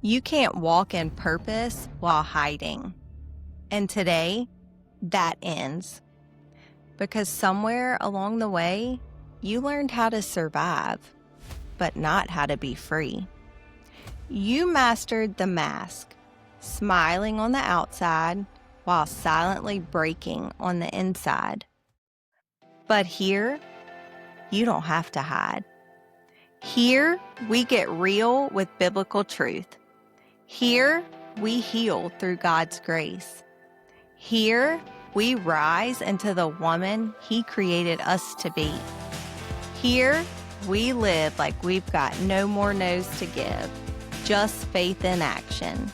You can't walk in purpose while hiding. And today, that ends. Because somewhere along the way, you learned how to survive, but not how to be free. You mastered the mask, smiling on the outside while silently breaking on the inside. But here, you don't have to hide. Here, we get real with biblical truth. Here, we heal through God's grace. Here, we rise into the woman He created us to be. Here, we live like we've got no more no's to give, just faith in action.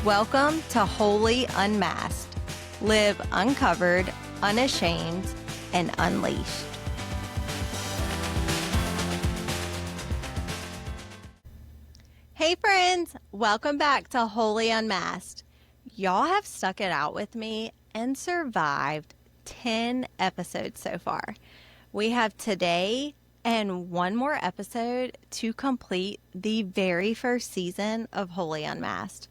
Welcome to Wholly Unmasked. Live uncovered, unashamed, and unleashed. Hey friends, welcome back to Wholly Unmasked. Y'all have stuck it out with me and survived 10 episodes so far. We have today and one more episode to complete the very first season of Wholly Unmasked.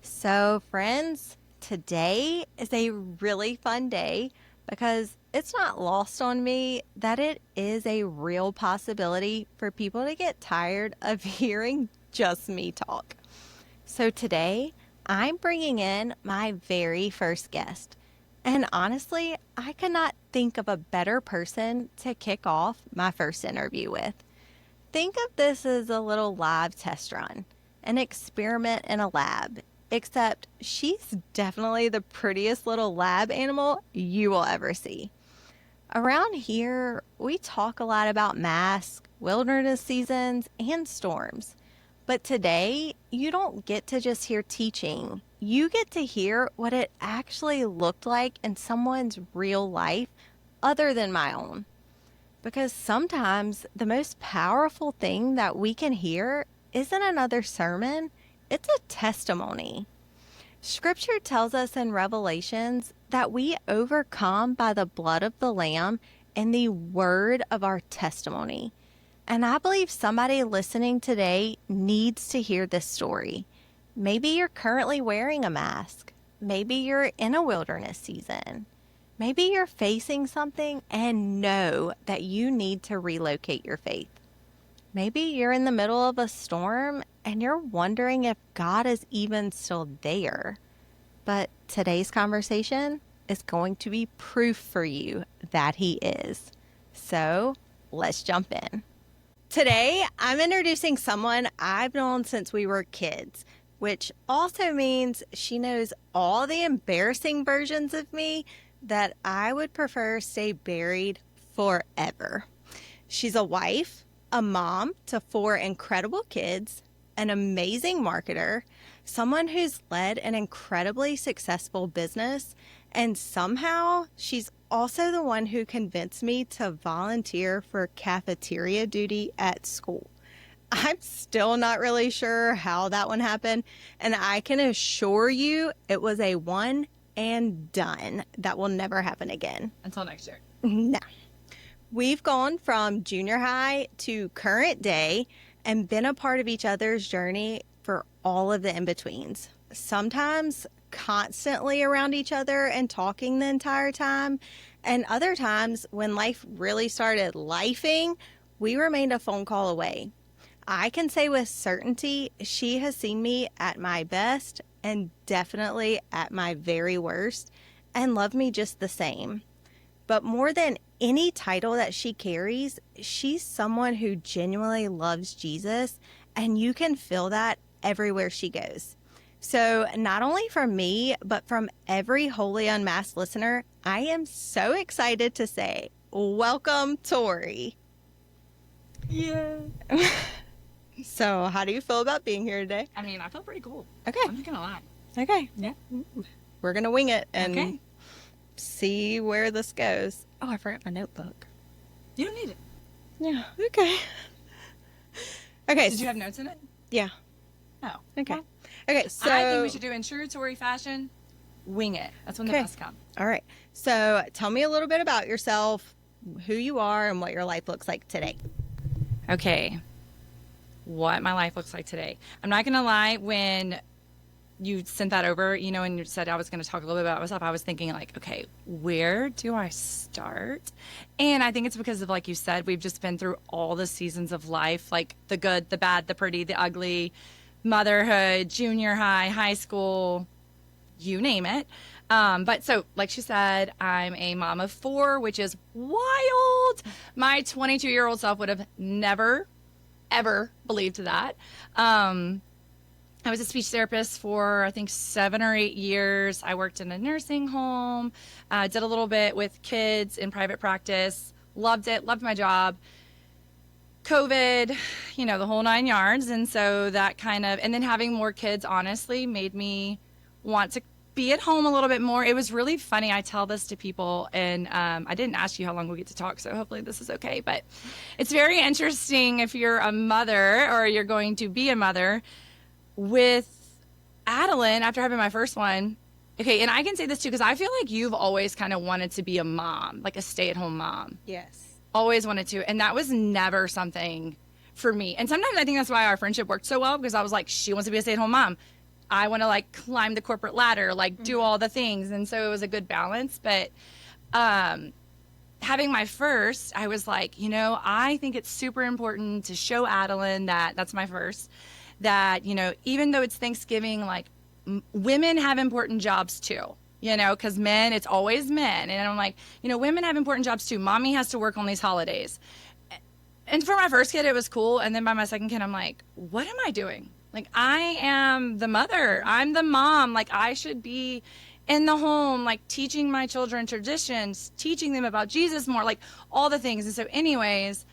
So friends, today is a really fun day because it's not lost on me that it is a real possibility for people to get tired of hearing just me talk. So today, I'm bringing in my very first guest. And honestly, I could not think of a better person to kick off my first interview with. Think of this as a little live test run, an experiment in a lab, except she's definitely the prettiest little lab animal you will ever see. Around here, we talk a lot about masks, wilderness seasons, and storms. But today, you don't get to just hear teaching. You get to hear what it actually looked like in someone's real life other than my own. Because sometimes the most powerful thing that we can hear isn't another sermon, it's a testimony. Scripture tells us in Revelations that we overcome by the blood of the Lamb and the word of our testimony. And I believe somebody listening today needs to hear this story. Maybe you're currently wearing a mask. Maybe you're in a wilderness season. Maybe you're facing something and know that you need to relocate your faith. Maybe you're in the middle of a storm and you're wondering if God is even still there. But today's conversation is going to be proof for you that He is. So let's jump in. Today, I'm introducing someone I've known since we were kids, which also means she knows all the embarrassing versions of me that I would prefer stay buried forever. She's a wife, a mom to 4 incredible kids, an amazing marketer, someone who's led an incredibly successful business, and somehow she's also the one who convinced me to volunteer for cafeteria duty at school. I'm still not really sure how that one happened, and I can assure you it was a one and done that will never happen again. Until next year. No. We've gone from junior high to current day and been a part of each other's journey for all of the in-betweens. Sometimes constantly around each other and talking the entire time, and other times when life really started lifing, we remained a phone call away. I can say with certainty she has seen me at my best and definitely at my very worst and loved me just the same. But more than any title that she carries, she's someone who genuinely loves Jesus, and you can feel that everywhere she goes. So not only from me, but from every Wholly Unmasked listener, I am so excited to say, welcome, Tori. Yeah. So how do you feel about being here today? I mean, I feel pretty cool. Okay. I'm not gonna lie. Okay. Yeah. We're going to wing it and Okay. see where this goes. Oh, I forgot my notebook. You don't need it. Yeah. Okay. Okay. Did you have notes in it? Yeah. Oh. Okay. Well, Okay. So I think we should do in true Tori fashion. Wing it. That's when the Okay. best come. All right. So tell me a little bit about yourself, who you are, and what your life looks like today. Okay. what my life looks like today. I'm not going to lie, when you sent that over, you know, and you said I was going to talk a little bit about myself, I was thinking like, okay, where do I start? And I think it's because of, like you said, we've just been through all the seasons of life, like the good, the bad, the pretty, the ugly, motherhood, junior high, high school, you name it. But so, like she said, I'm a mom of 4, which is wild. My 22-year-old self would have never, ever believed that. I was a speech therapist for, I think, 7 or 8 years. I worked in a nursing home, did a little bit with kids in private practice, loved it, loved my job. COVID, you know, the whole 9 yards. And so that kind of, and then having more kids, honestly, made me want to be at home a little bit more. It was really funny. I tell this to people, and I didn't ask you how long we get to talk, so hopefully this is okay. But it's very interesting if you're a mother or you're going to be a mother. With Adeline, after having my first one, okay, and I can say this too, because I feel like you've always kind of wanted to be a mom, like a stay-at-home mom. Yes. Always wanted to, and that was never something for me. And sometimes I think that's why our friendship worked so well, because I was like, she wants to be a stay-at-home mom. I want to like climb the corporate ladder, like do all the things. And so it was a good balance. But having my first, I was like, you know, I think it's super important to show Adeline that that's my first, that, you know, even though it's Thanksgiving, like women have important jobs too, you know, because men, it's always men. And I'm like, you know, women have important jobs too. Mommy has to work on these holidays. And for my first kid, it was cool. And then by my second kid, I'm like, what am I doing? Like, I am the mother. I'm the mom. Like, I should be in the home, like teaching my children traditions, teaching them about Jesus more, like all the things. And so anyways,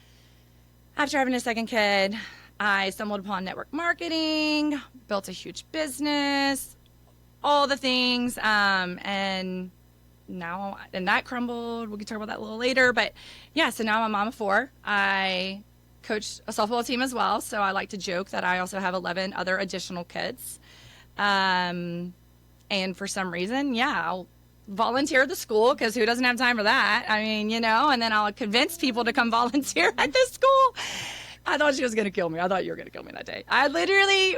after having a second kid, I stumbled upon network marketing, built a huge business, all the things, and now, and that crumbled. We can talk about that a little later, but yeah, so now I'm a mom of 4. I coach a softball team as well, so I like to joke that I also have 11 other additional kids. And for some reason, yeah, I'll volunteer at the school, because who doesn't have time for that? I mean, you know, and then I'll convince people to come volunteer at the school. I thought she was going to kill me. I thought you were going to kill me that day. I literally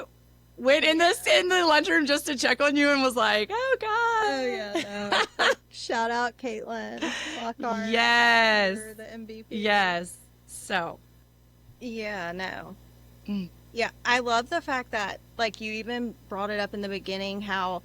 went in the lunchroom just to check on you and was like, oh, God. Oh, yeah. No. Shout out Caitlin Lockhart. Yes. You're the MVP. Yes. So. Yeah, no. Yeah, I love the fact that, like, you even brought it up in the beginning how,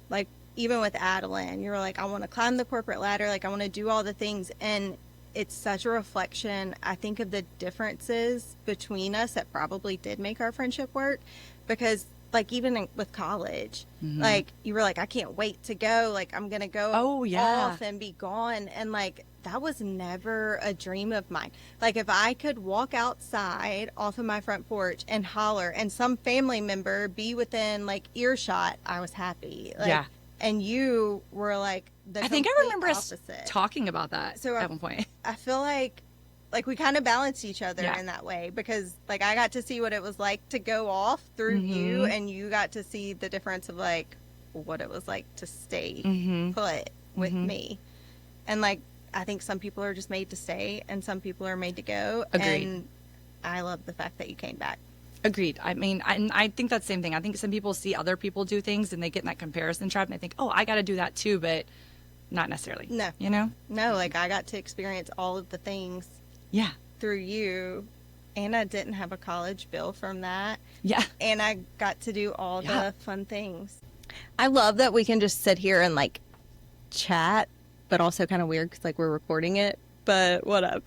like, even with Adeline, you were like, I want to climb the corporate ladder. Like, I want to do all the things. And it's such a reflection, I think, of the differences between us that probably did make our friendship work. Because, like, even with college, like, you were like, I can't wait to go. Like, I'm going to go off and be gone. And, like, that was never a dream of mine. Like, if I could walk outside off of my front porch and holler and some family member be within, like, earshot, I was happy. Like, yeah. And you were, like, I think I remember opposite. Us talking about that at one point. I feel like we kind of balanced each other in that way, because, like, I got to see what it was like to go off through you, and you got to see the difference of, like, what it was like to stay put with me. And, like, I think some people are just made to stay and some people are made to go. Agreed. And I love the fact that you came back. Agreed. I mean, I think that's the same thing. I think some people see other people do things and they get in that comparison trap and they think, oh, I got to do that too, but not necessarily. No. You know? No, like, I got to experience all of the things through you, and I didn't have a college bill from that. Yeah. And I got to do all the fun things. I love that we can just sit here and, like, chat, but also kind of weird because, like, we're recording it, but whatever.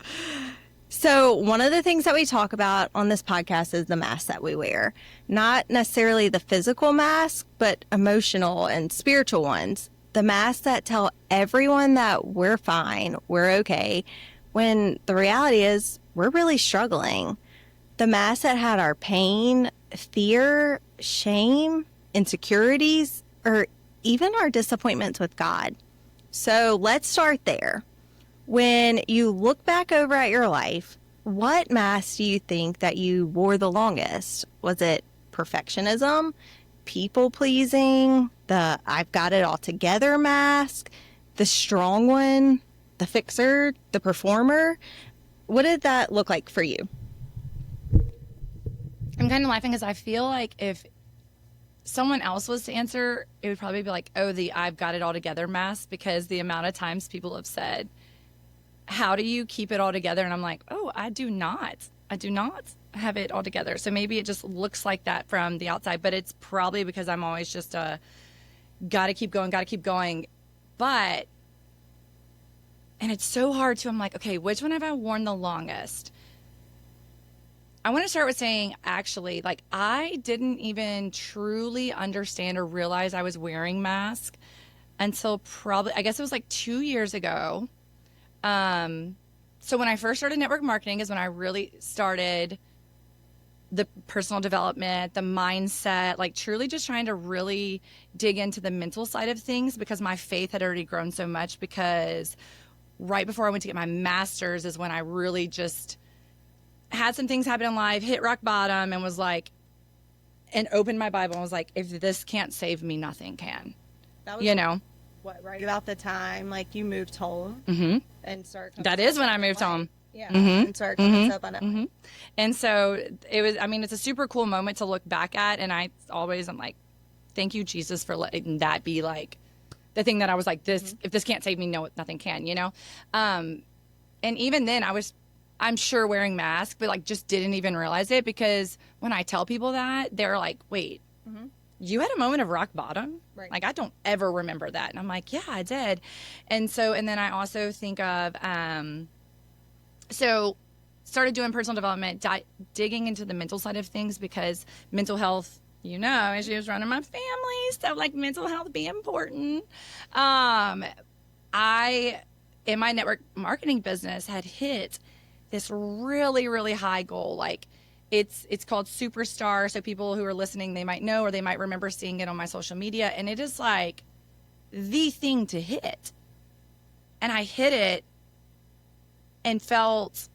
So one of the things that we talk about on this podcast is the mask that we wear. Not necessarily the physical mask, but emotional and spiritual ones. The masks that tell everyone that we're fine, we're okay, when the reality is we're really struggling. The masks that had our pain, fear, shame, insecurities, or even our disappointments with God. So let's start there. When you look back over at your life, what mask do you think that you wore the longest? Was it perfectionism, people pleasing, the I've got it all together mask, the strong one, the fixer, the performer? What did that look like for you? I'm kind of laughing because I feel like if someone else was to answer, it would probably be like, oh, the I've got it all together mask, because the amount of times people have said, how do you keep it all together? And I'm like, oh, I do not have it all together. So maybe it just looks like that from the outside, but it's probably because I'm always just gotta keep going. But, and it's so hard to, I'm like, okay, which one have I worn the longest? I want to start with saying, actually, like, I didn't even truly understand or realize I was wearing masks until probably, I guess it was like 2 years ago. So when I first started network marketing is when I really started the personal development, the mindset, like truly just trying to really dig into the mental side of things, because my faith had already grown so much. Because right before I went to get my master's is when I really just had some things happen in life, hit rock bottom, and was like, and opened my Bible and was like, if this can't save me, nothing can. That was, you know? what, right about the time like you moved home and started. That is when I moved home. Yeah, and started coming up on it. And so it was, I mean, it's a super cool moment to look back at. And I'm like, thank you, Jesus, for letting that be like the thing that I was like, this, if this can't save me, no, nothing can, you know? And even then I'm sure wearing masks, but like just didn't even realize it, because when I tell people that, they're like, wait, you had a moment of rock bottom? Right. Like, I don't ever remember that. And I'm like, yeah, I did. And so, and then I also think of, so started doing personal development, digging into the mental side of things, because mental health, you know, issues running my family, so like mental health be important. I, in my network marketing business, had hit this really, really high goal. Like it's called Superstar. So people who are listening, they might know, or they might remember seeing it on my social media. And it is like the thing to hit. And I hit it and felt,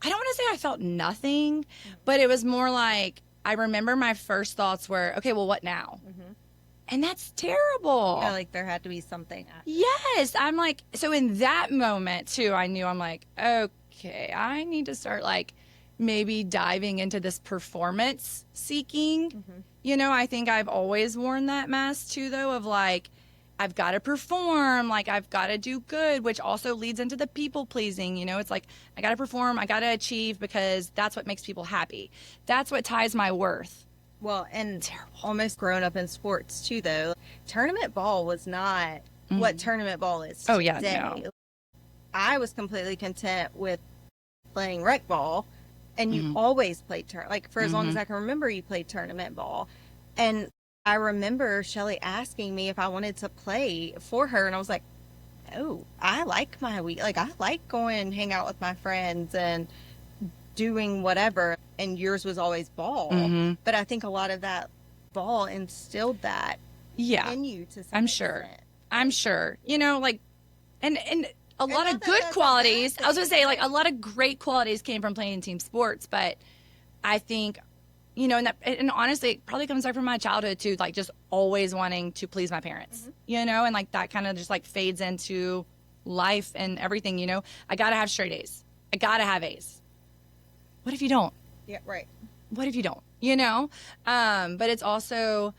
I don't want to say I felt nothing, but it was more like, I remember my first thoughts were, okay, well, what now? And that's terrible. Yeah, like there had to be something. Yes. I'm like, so in that moment too, I knew, I'm like, okay, I need to start like maybe diving into this performance seeking. You know, I think I've always worn that mask too, though, of like, I've got to perform, like I've got to do good, which also leads into the people pleasing. You know, it's like, I got to perform, I got to achieve, because that's what makes people happy. That's what ties my worth. Well, and almost grown up in sports too, though. Tournament ball was not what tournament ball is today. Oh, yeah, no. I was completely content with playing rec ball, and you always played like for as long as I can remember, you played tournament ball. And I remember Shelly asking me if I wanted to play for her, and I was like, oh, I like my week. Like, I like going and hang out with my friends and doing whatever. And yours was always ball. But I think a lot of that ball instilled that in you to some extent. I'm sure. You know, like, and a lot of good qualities. I was going to say, like, a lot of great qualities came from playing team sports, but I think, you know, and honestly, it probably comes back from my childhood too, like just always wanting to please my parents, you know, and like that kind of just like fades into life and everything, you know. I got to have straight A's. I got to have A's. What if you don't? Yeah, right. What if you don't? You know? But it's also,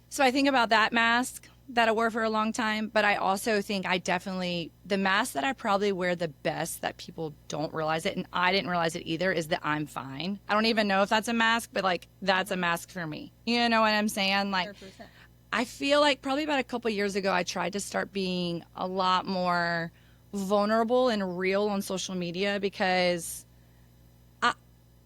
so I think about that mask that I wore for a long time, but I also think the mask that I probably wear the best that people don't realize it, and I didn't realize it either, is that I'm fine. I don't even know if that's a mask, but like that's a mask for me. You know what I'm saying? Like 100%. I feel like probably about a couple years ago, I tried to start being a lot more vulnerable and real on social media, because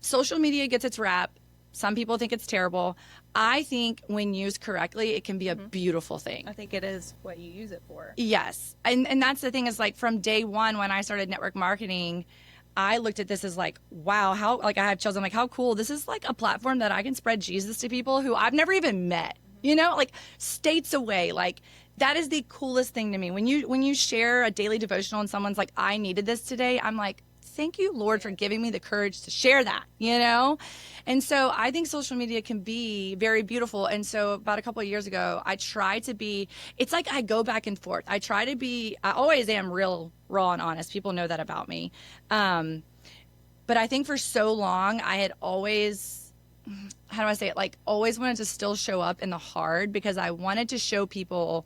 social media gets its rap. Some people think it's terrible. I think when used correctly, it can be a beautiful thing. I think it is what you use it for. Yes. And that's the thing, is like from day one, when I started network marketing, I looked at this as like, wow, how, like I have children, like how cool. This is like a platform that I can spread Jesus to people who I've never even met, you know, like states away. Like that is the coolest thing to me. When you share a daily devotional and someone's like, I needed this today, I'm like, thank you, Lord, for giving me the courage to share that, you know? And so I think social media can be very beautiful. And so about a couple of years ago, I try to be, it's like I go back and forth. I always am real, raw, and honest. People know that about me. But I think for so long, I had always how do I say it? Like, always wanted to still show up in the hard, because I wanted to show people,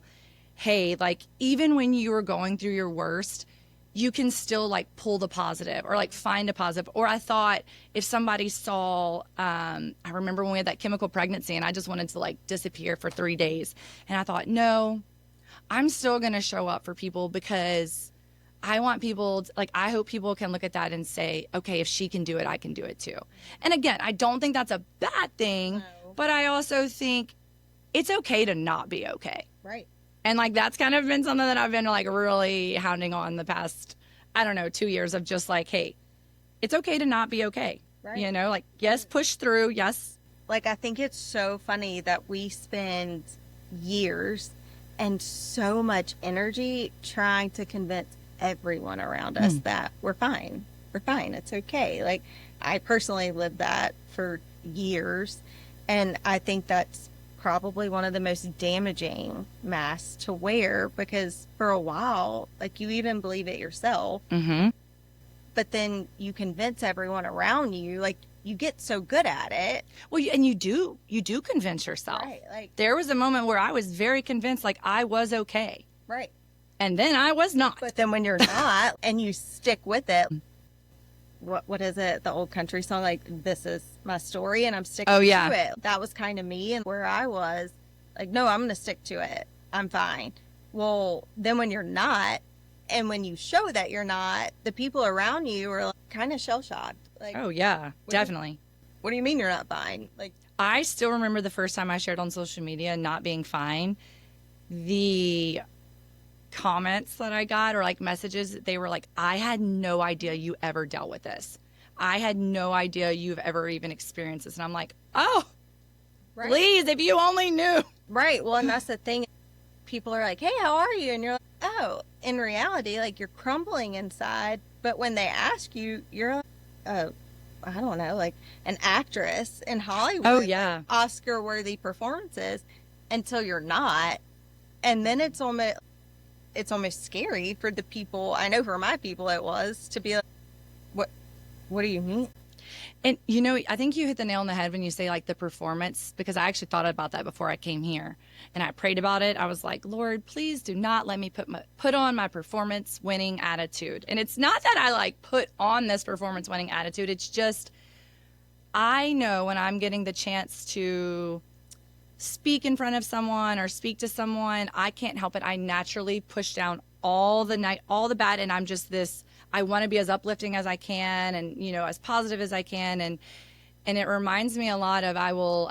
hey, like, even when you were going through your worst, you can still like pull the positive, or like find a positive. Or I thought if somebody saw, I remember when we had that chemical pregnancy and I just wanted to like disappear for 3 days. And I thought, no, I'm still going to show up for people, because I want people to, like, I hope people can look at that and say, okay, if she can do it, I can do it too. And again, I don't think that's a bad thing, No. but I also think it's okay to not be okay. Right. And like, that's kind of been something that I've been like really hounding on the past, I don't know, 2 years, of just like, hey, it's okay to not be okay. Right. You know, like, yes, push through. Yes. Like, I think it's so funny that we spend years and so much energy trying to convince everyone around us that we're fine. We're fine. It's okay. Like, I personally lived that for years. And I think that's probably one of the most damaging masks to wear, because for a while, like, you even believe it yourself, but then you convince everyone around you, like, you get so good at it. Well, and you do convince yourself. Right. Like, There was a moment where I was very convinced, like, I was okay. right. And then I was not. But then when you're not and you stick with it, what is it? The old country song, like, this is my story and I'm sticking Oh, yeah. to it. That was kind of me, and where I was like, no, I'm going to stick to it. I'm fine. Well, then when you're not, and when you show that you're not, the people around you are like, kind of shell shocked. Like, Oh, yeah, definitely. what do you mean you're not fine? Like, I still remember the first time I shared on social media not being fine. The comments that I got, or like messages, they were like, I had no idea you ever dealt with this. I had no idea you've ever even experienced this. And I'm like, oh, right. please, if you only knew. Right. Well, and that's the thing. People are like, hey, how are you? And you're like, oh, in reality, like, you're crumbling inside. But when they ask you, you're like, oh, I don't know, like an actress in Hollywood. Oh, yeah. Oscar-worthy performances, until you're not. And then it's almost scary for the people. I know for my people it was, to be like, what do you mean? And, you know, I think you hit the nail on the head when you say like the performance, because I actually thought about that before I came here and I prayed about it. I was like, Lord, please do not let me put on my performance winning attitude. And it's not that I like put on this performance winning attitude. It's just, I know when I'm getting the chance to speak in front of someone or speak to someone, I can't help it. I naturally push down all the bad. And I'm just I want to be as uplifting as I can, and, you know, as positive as I can. And it reminds me a lot of, I will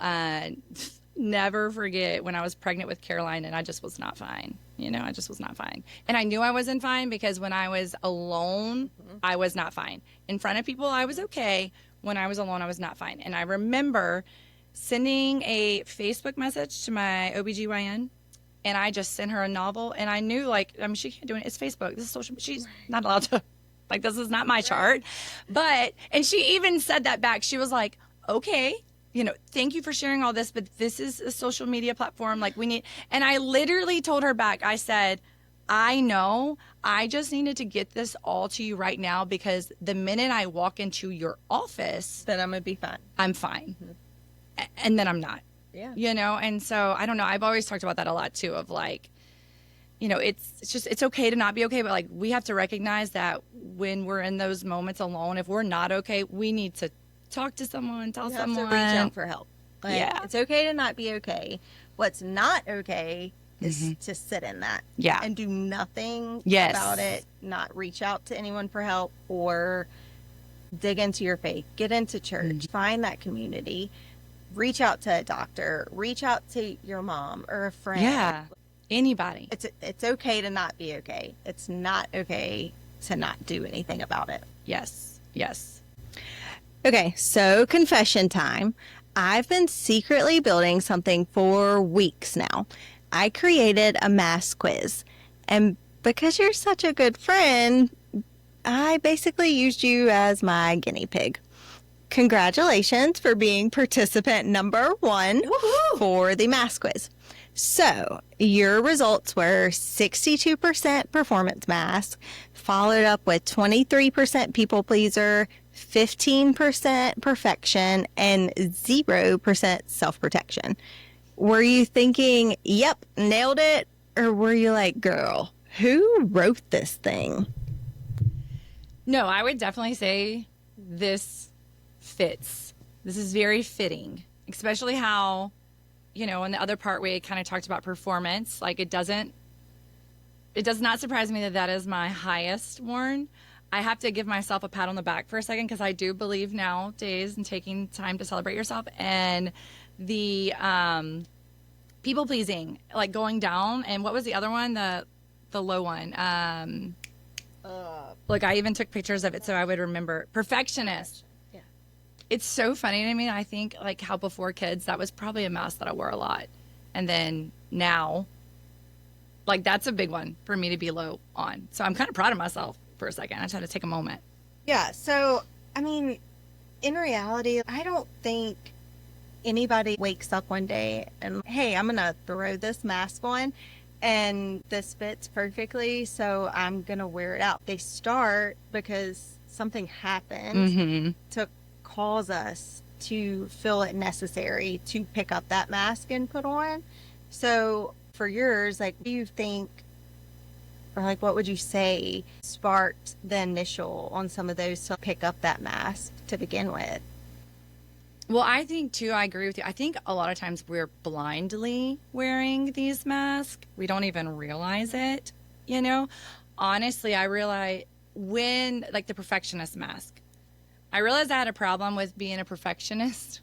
never forget when I was pregnant with Caroline and I just was not fine. You know, I just was not fine. And I knew I wasn't fine because when I was alone, I was not fine. In front of people, I was okay. When I was alone, I was not fine. And I remember sending a Facebook message to my OBGYN, and I just sent her a novel. And I knew, like, I mean, she can't do it. It's Facebook. This is social. She's not allowed to. Like, this is not my chart. But, and she even said that back. She was like, okay, you know, thank you for sharing all this, but this is a social media platform. Like, we need, and I literally told her back, I said, I know, I just needed to get this all to you right now, because the minute I walk into your office, Then I'm going to be fine. I'm fine. And then I'm not. Yeah. You know, and so I don't know. I've always talked about that a lot too, of like, you know, it's okay to not be okay, but like, we have to recognize that when we're in those moments alone, if we're not okay, we need to talk to someone, tell You have someone. to reach out for help. Like, Yeah. it's okay to not be okay. What's not okay is to sit in that. Yeah. And do nothing Yes. about it, not reach out to anyone for help, or dig into your faith, get into church, find that community, reach out to a doctor, reach out to your mom or a friend. Yeah. Anybody. It's okay to not be okay. It's not okay to not do anything about it. Yes. Yes. Okay, so confession time. I've been secretly building something for weeks now. I created a mask quiz, and because you're such a good friend, I basically used you as my guinea pig. Congratulations for being participant number 1 for the mask quiz. So your results were 62% performance mask, followed up with 23% people pleaser, 15% perfection, and 0% self-protection. Were you thinking, yep, nailed it? Or were you like, girl, who wrote this thing? No, I would definitely say this fits. This is very fitting, especially how, in the other part we kind of talked about performance. Like it does not surprise me that that is my highest worn. I have to give myself a pat on the back for a second because I do believe nowadays in taking time to celebrate yourself, and the people pleasing, like going down. And what was the other one? The low one. Look, I even took pictures of it so I would remember. Perfectionist. Yeah. It's so funny to me. I think like how before kids, that was probably a mask that I wore a lot. And then now, like that's a big one for me to be low on. So I'm kind of proud of myself for a second. I just had to take a moment. Yeah. So, I mean, in reality, I don't think anybody wakes up one day and, hey, I'm going to throw this mask on and this fits perfectly, so I'm going to wear it out. They start because something happened to cause us to feel it necessary to pick up that mask and put on. So for yours, like, do you think, or like, what would you say sparked the initial on some of those to pick up that mask to begin with? Well, I think too, I agree with you. I think a lot of times we're blindly wearing these masks. We don't even realize it, Honestly, I realize when, like the perfectionist mask, I realized I had a problem with being a perfectionist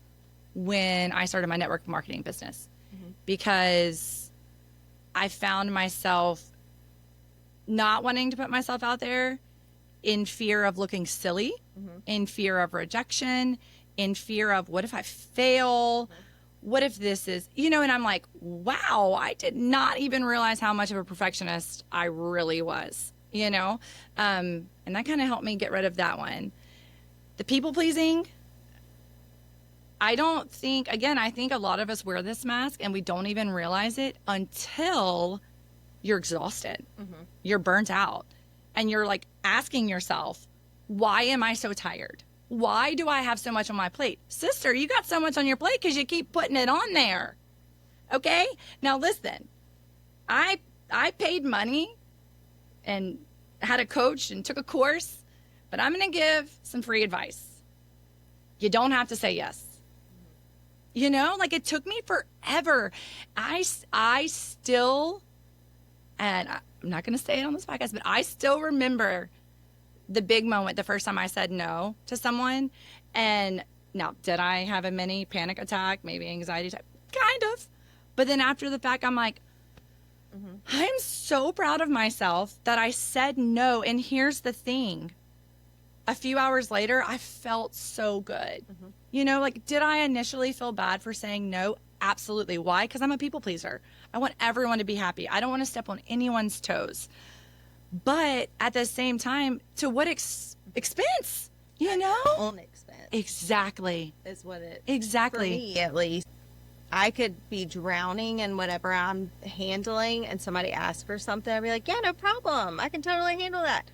when I started my network marketing business because I found myself not wanting to put myself out there in fear of looking silly, in fear of rejection, in fear of what if I fail? What if this is, and I'm like, wow, I did not even realize how much of a perfectionist I really was, and that kind of helped me get rid of that one. The people pleasing, I think a lot of us wear this mask and we don't even realize it until you're exhausted, you're burnt out, and you're like asking yourself, why am I so tired? Why do I have so much on my plate? Sister, you got so much on your plate because you keep putting it on there. Okay? Now listen, I paid money and had a coach and took a course, but I'm going to give some free advice. You don't have to say yes. Like it took me forever. I still, and I'm not going to say it on this podcast, but I still remember the big moment, the first time I said no to someone. And now, did I have a mini panic attack, maybe anxiety attack? Kind of. But then after the fact, I'm like, I'm so proud of myself that I said no. And here's the thing. A few hours later, I felt so good. Like, did I initially feel bad for saying no? Absolutely. Why? Because I'm a people pleaser. I want everyone to be happy. I don't want to step on anyone's toes. But at the same time, to what expense? Own expense. Exactly. Is what it. Exactly. For me, at least, I could be drowning in whatever I'm handling, and somebody asks for something, I'd be like, yeah, no problem. I can totally handle that.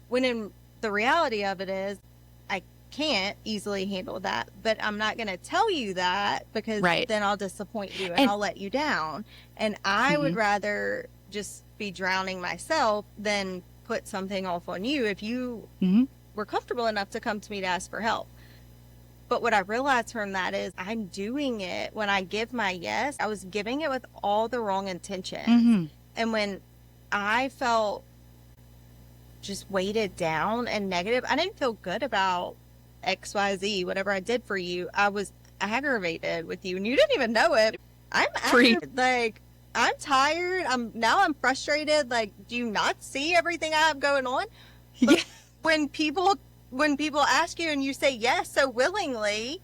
When in the reality of it is, I can't easily handle that, but I'm not going to tell you that because then I'll disappoint you and I'll let you down. And I would rather just be drowning myself than put something off on you if you were comfortable enough to come to me to ask for help. But what I realized from that is I'm doing it when I give my yes, I was giving it with all the wrong intentions. And when I felt just weighted down and negative, I didn't feel good about XYZ, whatever I did for you. I was aggravated with you and you didn't even know it. I'm like, I'm tired. I'm frustrated. Like, do you not see everything I have going on? But when people ask you and you say yes so willingly,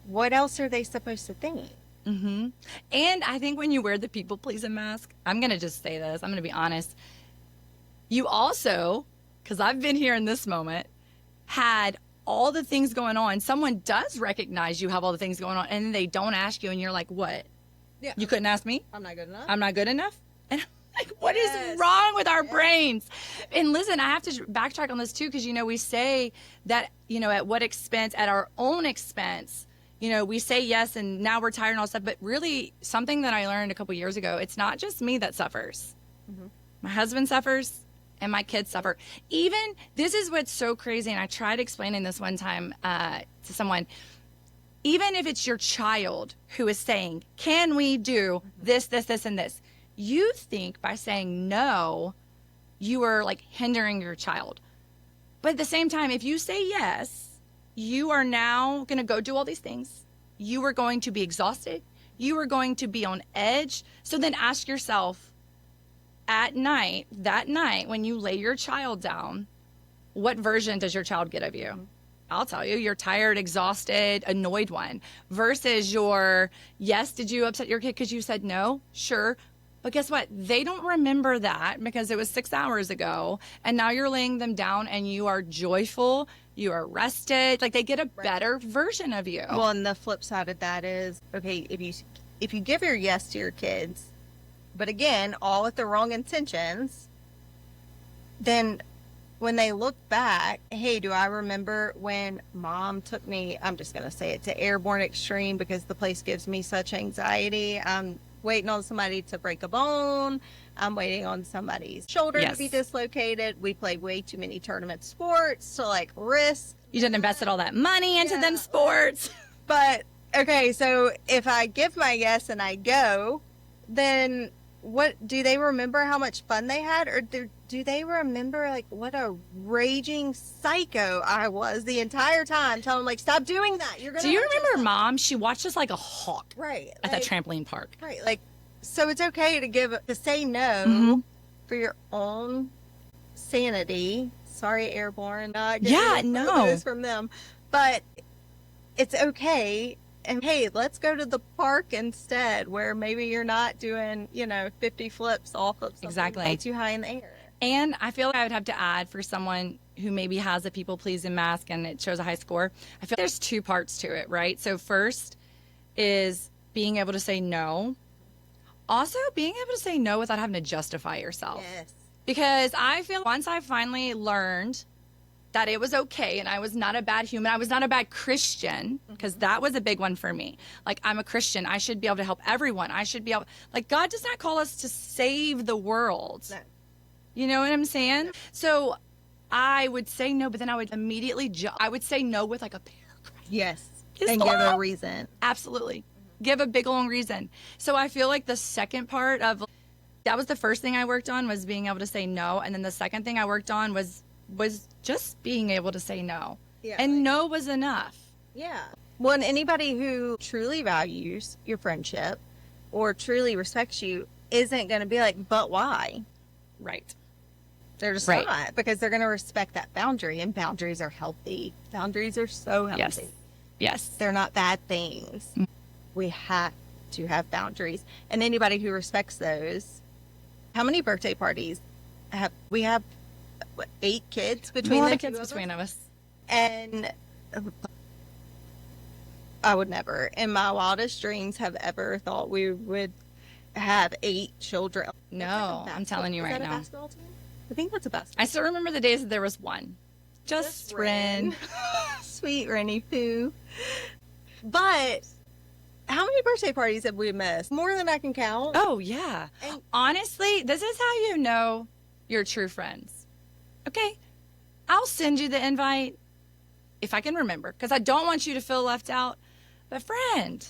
what else are they supposed to think? And I think when you wear the people pleasing mask, I'm going to just say this. I'm going to be honest. You also, because I've been here in this moment, had all the things going on. Someone does recognize you have all the things going on and they don't ask you and you're like, what? Yeah. You couldn't ask me? I'm not good enough. I'm not good enough? And Like, what is wrong with our brains? And listen, I have to backtrack on this too, because, we say that, at what expense, at our own expense, we say yes and now we're tired and all stuff. But really, something that I learned a couple years ago, it's not just me that suffers. Mm-hmm. My husband suffers and my kids suffer. Even, this is what's so crazy, and I tried explaining this one time to someone. Even if it's your child who is saying, can we do this, and this? You think by saying no, you are like hindering your child. But at the same time, if you say yes, you are now going to go do all these things. You are going to be exhausted. You are going to be on edge. So then ask yourself, that night, when you lay your child down, what version does your child get of you? I'll tell you, you're tired, exhausted, annoyed one, versus your, yes, did you upset your kid because you said no? Sure. But guess what? They don't remember that because it was 6 hours ago. And now you're laying them down and you are joyful. You are rested. Like, they get a better version of you. Well, and the flip side of that is, okay, if you give your yes to your kids, but again, all with the wrong intentions, then when they look back, hey, do I remember when mom took me, I'm just going to say it, to Airborne Extreme because the place gives me such anxiety. I'm waiting on somebody to break a bone. I'm waiting on somebody's shoulder to be dislocated. We played way too many tournament sports to like risk. You didn't invested all that money into them sports. But, okay, so if I give my yes and I go, then what, do they remember how much fun they had? Or do they remember like what a raging psycho I was the entire time, telling them like, stop doing that. You're gonna. Do you remember mom? She watched us like a hawk. Right. At that trampoline park. Right. Like, so it's okay to say no for your own sanity. Sorry, Airborne. This from them. But it's okay. And hey, let's go to the park instead, where maybe you're not doing, 50 flips off of something way too high in the air. And I feel like I would have to add, for someone who maybe has a people-pleasing mask and it shows a high score, I feel like there's two parts to it, right? So first is being able to say no. Also, being able to say no without having to justify yourself. Yes. Because I feel once I finally learned that it was okay and I was not a bad human, I was not a bad Christian, because that was a big one for me. Like, I'm a Christian. I should be able to help everyone. I should be able, like, God does not call us to save the world. No. You know what I'm saying? So I would say no, but then I would immediately, I would say no with like a paragraph. Yes. And give a reason. Absolutely. Give a big long reason. So I feel like the second part of, that was the first thing I worked on, was being able to say no. And then the second thing I worked on was just being able to say no. Yeah. And no was enough. Yeah. Well, and anybody who truly values your friendship or truly respects you isn't going to be like, but why? Right. They're just not, because they're going to respect that boundary, and boundaries are healthy. Boundaries are so healthy. Yes. They're not bad things. Mm-hmm. We have to have boundaries. And anybody who respects those, how many birthday parties we have? What, 8 kids between the kids between us. And I would never, in my wildest dreams, have ever thought we would have 8 children. No, I'm telling you right now. A basketball team? I think that's a basketball. I still remember the days that there was one. Just Ren. Sweet Rennie Pooh. But how many birthday parties have we missed? More than I can count. Oh, yeah. And honestly, this is how you know you're true friends. Okay, I'll send you the invite if I can remember, because I don't want you to feel left out. But friend,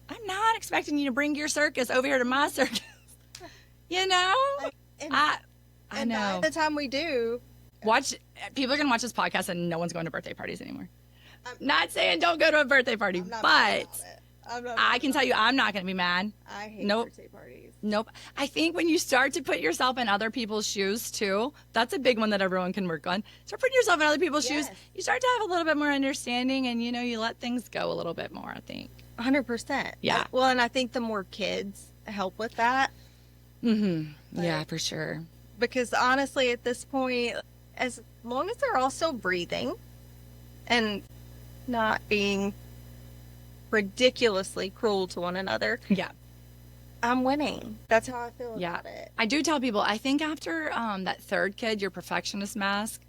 I'm not expecting you to bring your circus over here to my circus. You know? I know. By the time we do, people are going to watch this podcast and no one's going to birthday parties anymore. I'm not saying don't go to a birthday party, but I can tell you I'm not going to be mad. I hate birthday parties. Nope. I think when you start to put yourself in other people's shoes too, that's a big one that everyone can work on. Start putting yourself in other people's shoes. You start to have a little bit more understanding, and you let things go a little bit more, I think. 100%. Yeah. Well, and I think the more kids help with that. Mm-hmm. Yeah, for sure. Because honestly, at this point, as long as they're all still breathing and not being ridiculously cruel to one another. Yeah. I'm winning. That's how I feel Yeah. about it. I do tell people, I think after that third kid, your perfectionist mask,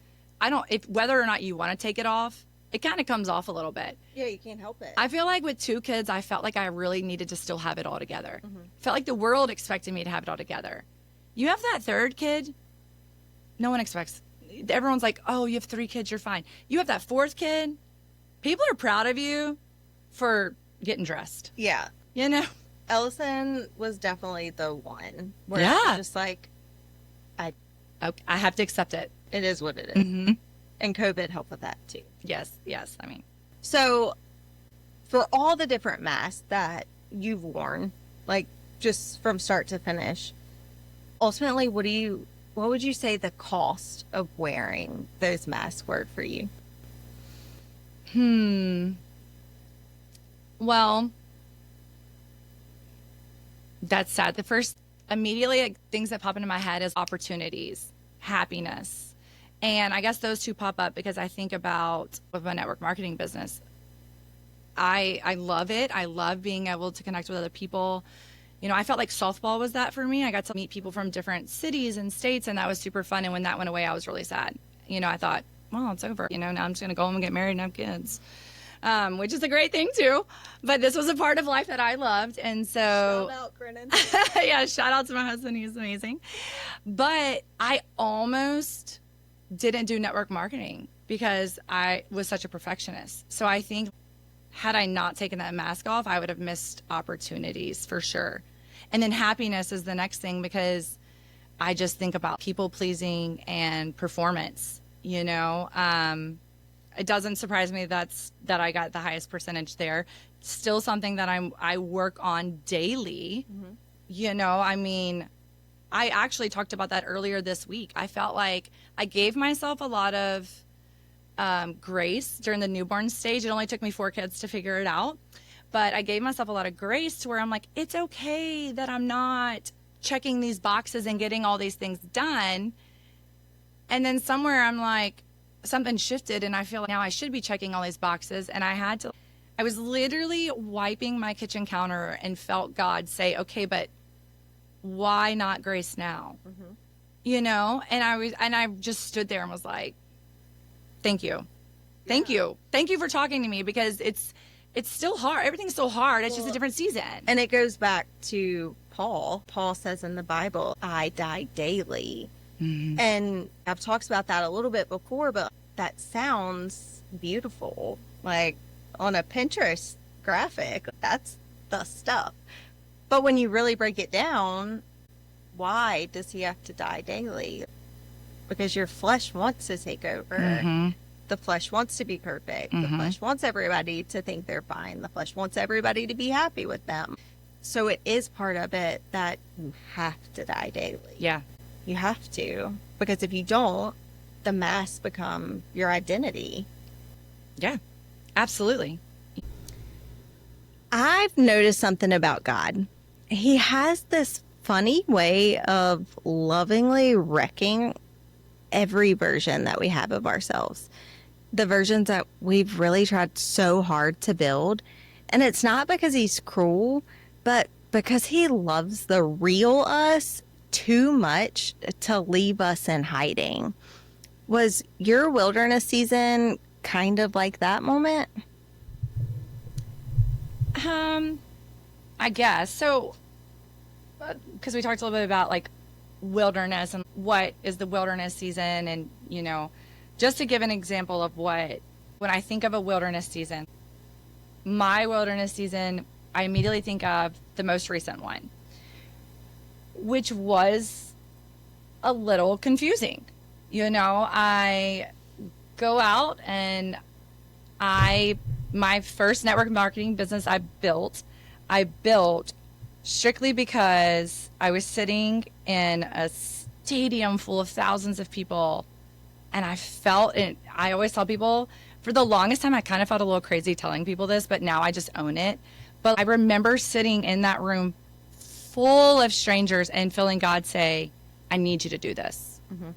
if whether or not you want to take it off, it kind of comes off a little bit. Yeah, you can't help it. I feel like with 2 kids, I felt like I really needed to still have it all together. Felt like the world expected me to have it all together. You have that third kid, no one expects. Everyone's like, oh, you have 3 kids, you're fine. You have that 4th kid, people are proud of you for getting dressed. Yeah. You know? Ellison was definitely the one where Yeah. it was just like, Okay, I have to accept it. it is what it is. Mm-hmm. And COVID helped with that too. Yes. I mean, So, for all the different masks that you've worn, like just from start to finish, ultimately, what would you say the cost of wearing those masks were for you? Well, that's sad. The first immediately things that pop into my head is opportunities, happiness. And I guess those two pop up because I think about with my network marketing business. I love it. I love being able to connect with other people. You know, I felt like softball was that for me. I got to meet people from different cities and states, and that was super fun. And when that went away, I was really sad. You know, I thought, well, it's over. You know, now I'm just going to go home and get married and have kids, which is a great thing too. But this was a part of life that I loved. And so, Shout out, Brennan. yeah, shout out to my husband. He's amazing. But I almost didn't do network marketing because I was such a perfectionist. So I think had I not taken that mask off, I would have missed opportunities for sure. And then happiness is the next thing because I just think about people pleasing and performance, you know. It doesn't surprise me that I got the highest percentage there. Still something that I work on daily. Mm-hmm. You know, I mean, I actually talked about that earlier this week. I felt like I gave myself a lot of grace during the newborn stage. It only took me 4 kids to figure it out. But I gave myself a lot of grace to where I'm like, it's okay that I'm not checking these boxes and getting all these things done. And then somewhere I'm like, something shifted and I feel like now I should be checking all these boxes. And I was literally wiping my kitchen counter and felt God say, okay, but why not grace now? Mm-hmm. You know? And I just stood there and was like, thank you. Thank you. Thank you for talking to me because it's still hard. Everything's still hard. It's just a different season. And it goes back to Paul. Paul says in the Bible, I die daily. Mm-hmm. And I've talked about that a little bit before, but that sounds beautiful. Like on a Pinterest graphic, that's the stuff. But when you really break it down, why does he have to die daily? Because your flesh wants to take over. Mm-hmm. The flesh wants to be perfect. Mm-hmm. The flesh wants everybody to think they're fine. The flesh wants everybody to be happy with them. So it is part of it that you have to die daily. Yeah. You have to. Because if you don't, the masks become your identity. Yeah, absolutely. I've noticed something about God. He has this funny way of lovingly wrecking every version that we have of ourselves. The versions that we've really tried so hard to build. And it's not because he's cruel, but because he loves the real us too much to leave us in hiding. Was your wilderness season kind of like that moment? I guess. So, because we talked a little bit about like wilderness and what is the wilderness season. And, you know, just to give an example of when I think of a wilderness season, my wilderness season, I immediately think of the most recent one, which was a little confusing. You know, I go out and my first network marketing business I built strictly because I was sitting in a stadium full of thousands of people and I felt it. I always tell people for the longest time, I kind of felt a little crazy telling people this, but now I just own it. But I remember sitting in that room full of strangers and feeling God say, I need you to do this. Mm-hmm.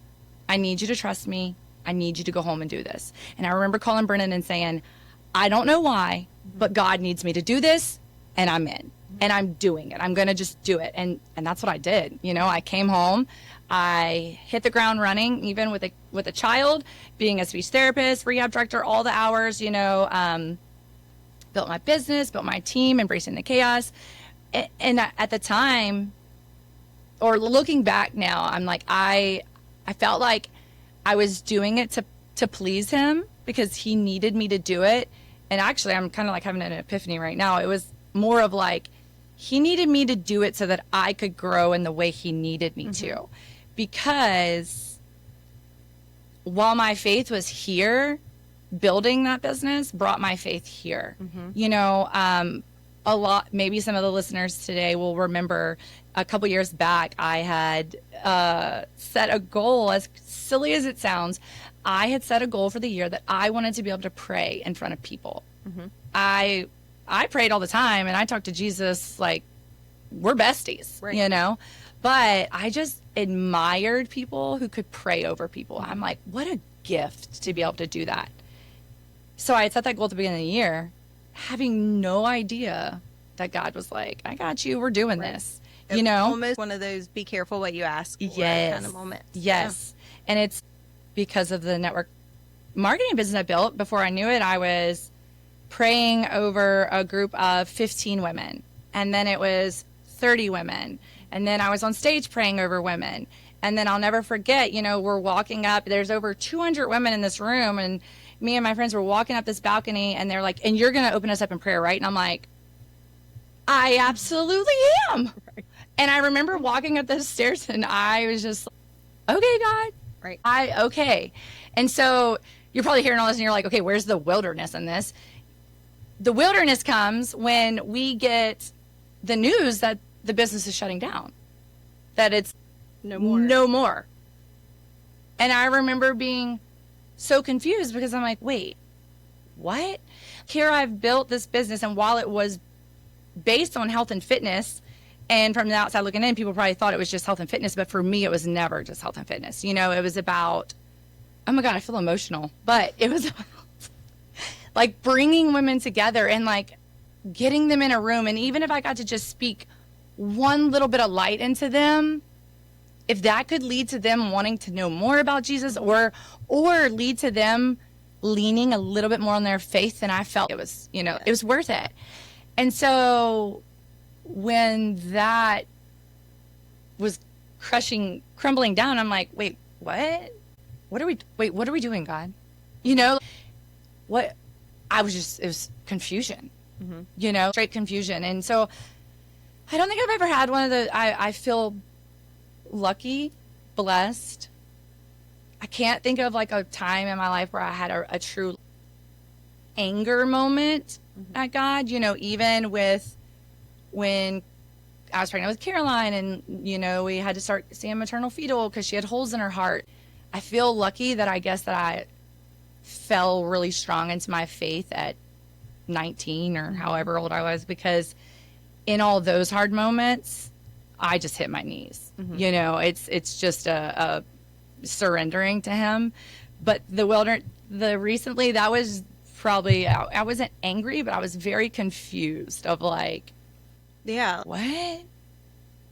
I need you to trust me. I need you to go home and do this. And I remember calling BreAnn and saying, I don't know why, but God needs me to do this, and I'm in. Mm-hmm. and I'm doing it. I'm going to just do it. And that's what I did. You know, I came home, I hit the ground running, even with a child, being a speech therapist, rehab director, all the hours, you know, built my business, built my team, embracing the chaos. And at the time, or looking back now, I'm like, I felt like I was doing it to please him because he needed me to do it. And actually, I'm kind of like having an epiphany right now. It was more of like, he needed me to do it so that I could grow in the way he needed me to. Because while my faith was here, building that business brought my faith here. You know, a lot, maybe some of the listeners today will remember a couple years back, I had set a goal, as silly as it sounds. I had set a goal for the year that I wanted to be able to pray in front of people. I prayed all the time, and I talked to Jesus like we're besties, you know? But I just admired people who could pray over people. I'm like, what a gift to be able to do that. So I had set that goal at the beginning of the year, having no idea that God was like, I got you, we're doing this. You know? Almost one of those be careful what you ask for kind of moments. Yes. Yeah. And it's because of the network marketing business I built. Before I knew it, I was praying over a group of 15 women. And then it was 30 women. And then I was on stage praying over women. And then I'll never forget, you know, we're walking up, there's over 200 women in this room. And me and my friends were walking up this balcony, and they're like, and you're going to open us up in prayer, right? And I'm like, I absolutely am. And I remember walking up those stairs, and I was just like, okay, God. Okay. And so you're probably hearing all this and you're like, okay, where's the wilderness in this? The wilderness comes when we get the news that the business is shutting down, that it's no more. And I remember being so confused because I'm like, wait, what? Here I've built this business, and while it was based on health and fitness, and from the outside looking in, people probably thought it was just health and fitness, but for me, it was never just health and fitness. You know, it was about, oh my God, I feel emotional, but it was about like bringing women together and like getting them in a room. And even if I got to just speak one little bit of light into them, if that could lead to them wanting to know more about Jesus, or lead to them leaning a little bit more on their faith, then I felt it was, you know, it was worth it. And so when that was crumbling down, I'm like, wait, what? What are we doing, God? You know, what? It was confusion, you know, straight confusion. And so I don't think I've ever had one of the, I feel lucky, blessed. I can't think of like a time in my life where I had a true anger moment at God, you know, even with when I was pregnant with Caroline and, you know, we had to start seeing maternal fetal because she had holes in her heart. I feel lucky that I guess that I fell really strong into my faith at 19 or however old I was, because in all those hard moments, I just hit my knees. You know, it's just a surrendering to him. But recently, that was probably, I wasn't angry, but I was very confused of like, yeah, what?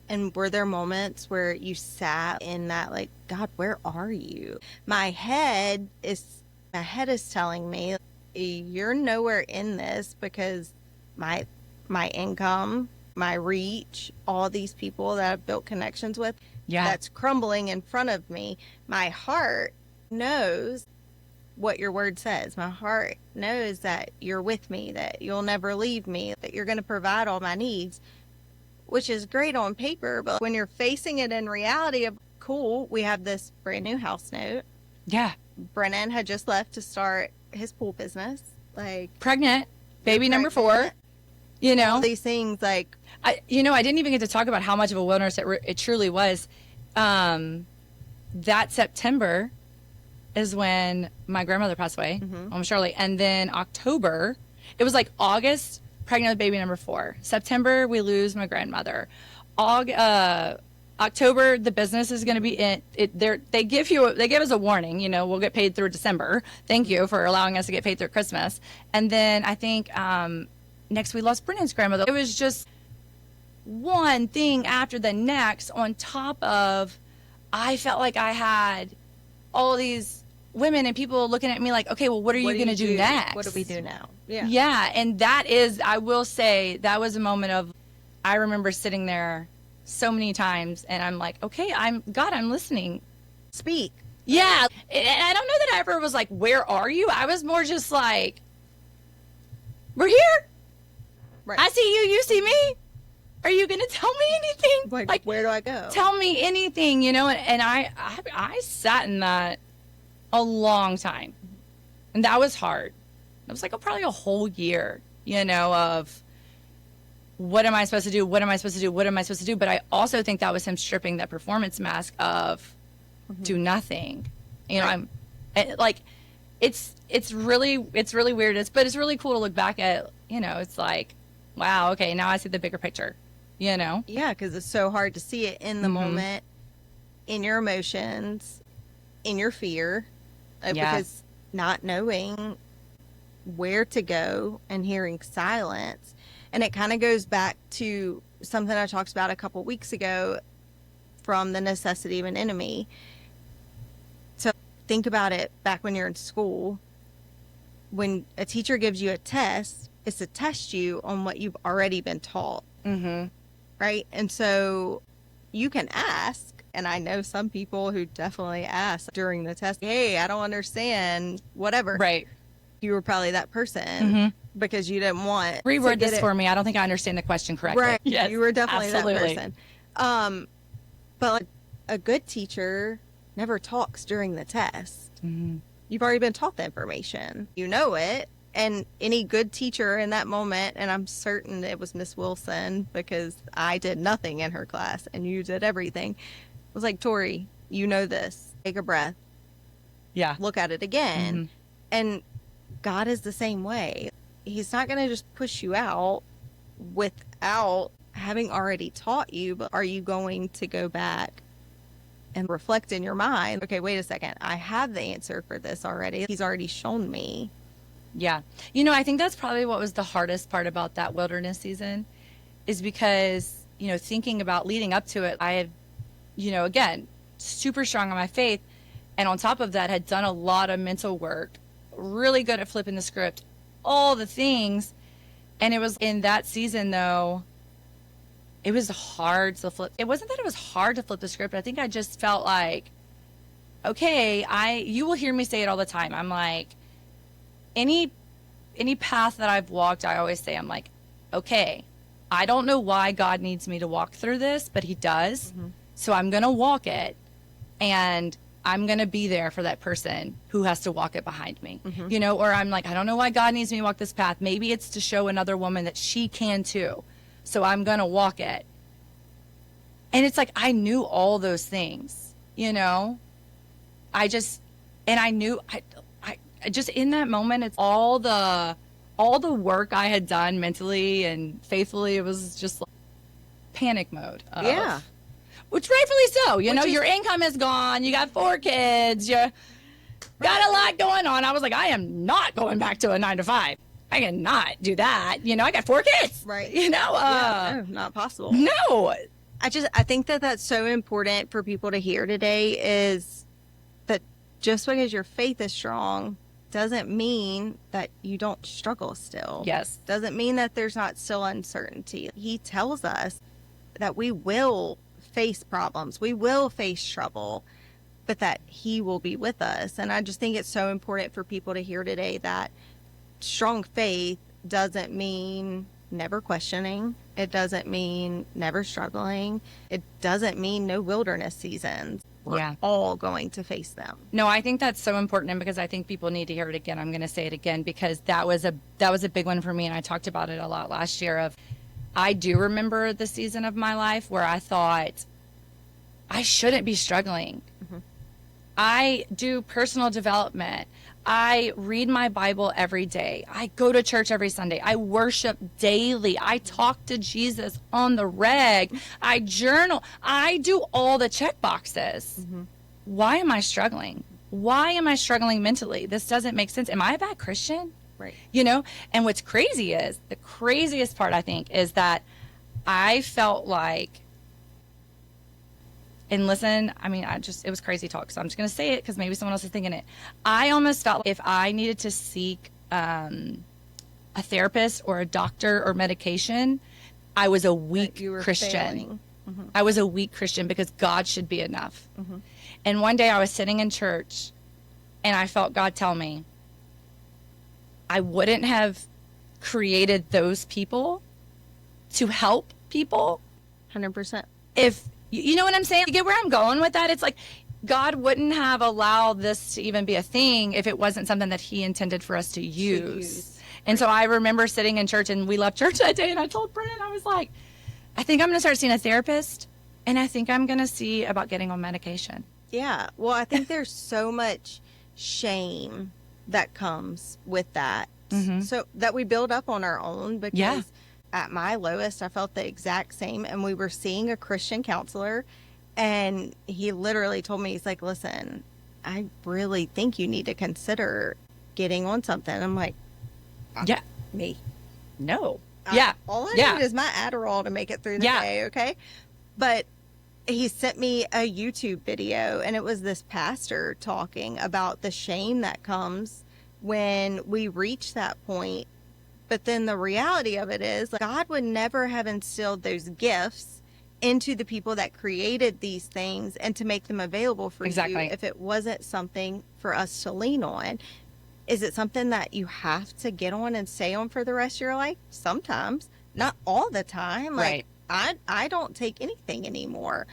And were there moments where you sat in that like, God, where are you? My head is telling me you're nowhere in this, because my income, my reach, all these people that I've built connections with, that's crumbling in front of me. My heart knows what your word says. My heart knows that you're with me, that you'll never leave me, that you're going to provide all my needs, which is great on paper. But when you're facing it in reality of, cool, we have this brand new house note. Yeah. BreAnn had just left to start his pool business. Like, pregnant, baby number 4, you know, all these things. Like, I didn't even get to talk about how much of a wilderness it truly was. That September is when my grandmother passed away, almost Shirley. And then October, it was like August, pregnant with baby number 4. September, we lose my grandmother. October, the business is going to be in it. They give us a warning, you know, we'll get paid through December. Thank you for allowing us to get paid through Christmas. And then I think, next we lost BreAnn's grandmother. It was just one thing after the next, on top of, I felt like I had all these women and people looking at me like, okay, well, what are you going to do next? What do we do now? Yeah. Yeah. And that is, I will say, that was a moment of, I remember sitting there so many times and I'm like, okay, I'm listening. Speak. Yeah. And I don't know that I ever was like, where are you? I was more just like, we're here. Right. I see you. You see me. Are you going to tell me anything? Like, where do I go? Tell me anything, you know? And I sat in that a long time. And that was hard. It was like probably a whole year, you know, of what am I supposed to do? What am I supposed to do? What am I supposed to do? But I also think that was him stripping that performance mask of do nothing. You know, I'm like, it's really weird. But it's really cool to look back at, you know, it's like, wow, okay, now I see the bigger picture, you know? Yeah, because it's so hard to see it in the moment, in your emotions, in your fear, because not knowing where to go and hearing silence. And it kind of goes back to something I talked about a couple weeks ago from the necessity of an enemy. So think about it back when you're in school. When a teacher gives you a test, it's to test you on what you've already been taught. Right? And so you can ask, and I know some people who definitely ask during the test, hey, I don't understand, whatever. Right. You were probably that person because you didn't want reword this for me. I don't think I understand the question correctly. Right. Yes, you were definitely absolutely. that person. But like, a good teacher never talks during the test. You've already been taught the information. You know it. And any good teacher in that moment, and I'm certain it was Miss Wilson because I did nothing in her class and you did everything, was like, Tori, you know this. Take a breath. Yeah. Look at it again. And God is the same way. He's not going to just push you out without having already taught you, but are you going to go back and reflect in your mind, okay, wait a second, I have the answer for this already. He's already shown me. Yeah. You know, I think that's probably what was the hardest part about that wilderness season is because, you know, thinking about leading up to it, I had, you know, again, super strong on my faith. And on top of that, had done a lot of mental work, really good at flipping the script, all the things. And it was in that season, though, it was hard to flip. It wasn't that it was hard to flip the script. I think I just felt like, okay, you will hear me say it all the time. I'm like, any path that I've walked, I always say, I'm like, okay, I don't know why God needs me to walk through this, but he does. So I'm going to walk it and I'm going to be there for that person who has to walk it behind me, you know, or I'm like, I don't know why God needs me to walk this path. Maybe it's to show another woman that she can too. So I'm going to walk it. And it's like, I knew all those things, you know, I knew, I just in that moment, it's all the work I had done mentally and faithfully. It was just like panic mode. Yeah. Which rightfully so. You know, your income is gone. You got 4 kids. You got a lot going on. I was like, I am not going back to a 9-to-5. I cannot do that. You know, I got 4 kids. Right. You know, no, not possible. No. I think that that's so important for people to hear today is that just because your faith is strong doesn't mean that you don't struggle still. Yes. Doesn't mean that there's not still uncertainty. He tells us that we will face problems. We will face trouble, but that he will be with us. And I just think it's so important for people to hear today that strong faith doesn't mean never questioning. It doesn't mean never struggling. It doesn't mean no wilderness seasons. We're all going to face them. No, I think that's so important, and because I think people need to hear it again, I'm going to say it again because that was a big one for me, and I talked about it a lot last year. I do remember the season of my life where I thought I shouldn't be struggling. I do personal development. I read my Bible every day. I go to church every Sunday. I worship daily. I talk to Jesus on the reg. I journal. I do all the check boxes. Why am I struggling? Why am I struggling mentally? This doesn't make sense. Am I a bad Christian? Right. You know, and what's crazy is, the craziest part I think is that I felt like, and listen, I mean, it was crazy talk, so I'm just going to say it because maybe someone else is thinking it. I almost felt like if I needed to seek a therapist or a doctor or medication, I was a weak Christian. Mm-hmm. I was a weak Christian because God should be enough. Mm-hmm. And one day I was sitting in church and I felt God tell me, I wouldn't have created those people to help people. 100%. If you know what I'm saying? You get where I'm going with that? It's like God wouldn't have allowed this to even be a thing if it wasn't something that he intended for us to use. And so I remember sitting in church, and we left church that day, and I told BreAnn, I was like, I think I'm going to start seeing a therapist, and I think I'm going to see about getting on medication. Yeah. Well, I think there's so much shame that comes with that. Mm-hmm. So that we build up on our own because at my lowest, I felt the exact same. And we were seeing a Christian counselor, and he literally told me, he's like, listen, I really think you need to consider getting on something. I'm like, yeah, me. No. All I need is my Adderall to make it through the day. Okay. But he sent me a YouTube video, and it was this pastor talking about the shame that comes when we reach that point. But then the reality of it is, like, God would never have instilled those gifts into the people that created these things and to make them available for you if it wasn't something for us to lean on. Is it something that you have to get on and stay on for the rest of your life? Sometimes, not all the time. Like, I don't take anything anymore.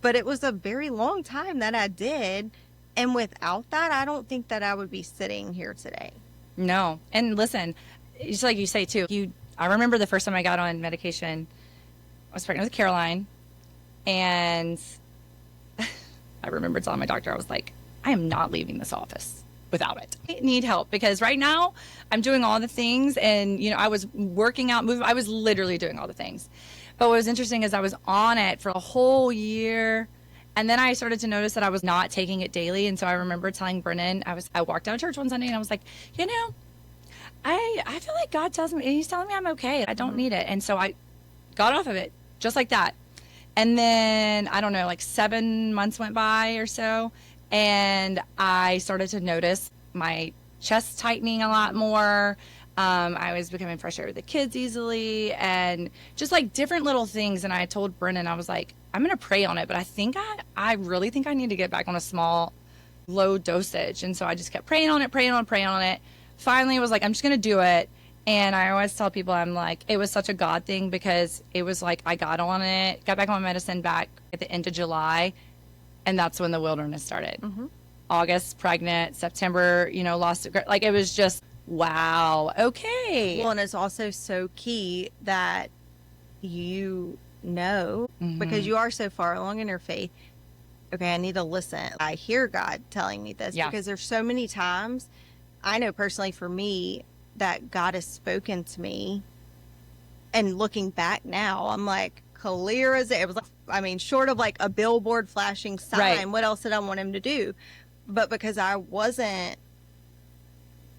But it was a very long time that I did. And without that, I don't think that I would be sitting here today. No. And listen, just like you say too, I remember the first time I got on medication, I was pregnant with Caroline, and I remember telling my doctor, I was like, I am not leaving this office without it. I need help because right now I'm doing all the things, and I was working out, moving, I was literally doing all the things. But what was interesting is I was on it for a whole year, and then I started to notice that I was not taking it daily. And so I remember telling BreAnn, I walked out of church one Sunday and I was like, I feel like God tells me, he's telling me I'm okay. I don't need it. And so I got off of it just like that. And then, I don't know, like 7 months went by or so, and I started to notice my chest tightening a lot more. I was becoming frustrated with the kids easily, and just like different little things. And I told BreAnn, I was like, I'm going to pray on it, but I really think I need to get back on a small, low dosage. And so I just kept praying on it. Finally, it was like, I'm just going to do it. And I always tell people, I'm like, it was such a God thing, because it was like I got on it, got back on medicine back at the end of July, and that's when the wilderness started. Mm-hmm. August, pregnant, September, lost it. Like, it was just, wow, okay. Well, and it's also so key that mm-hmm. because you are so far along in your faith, okay, I need to listen. I hear God telling me this because there's so many times, I know personally for me, that God has spoken to me, and looking back now, I'm like, clear as it was. Short of like a billboard flashing sign, right. What else did I want him to do? But because I wasn't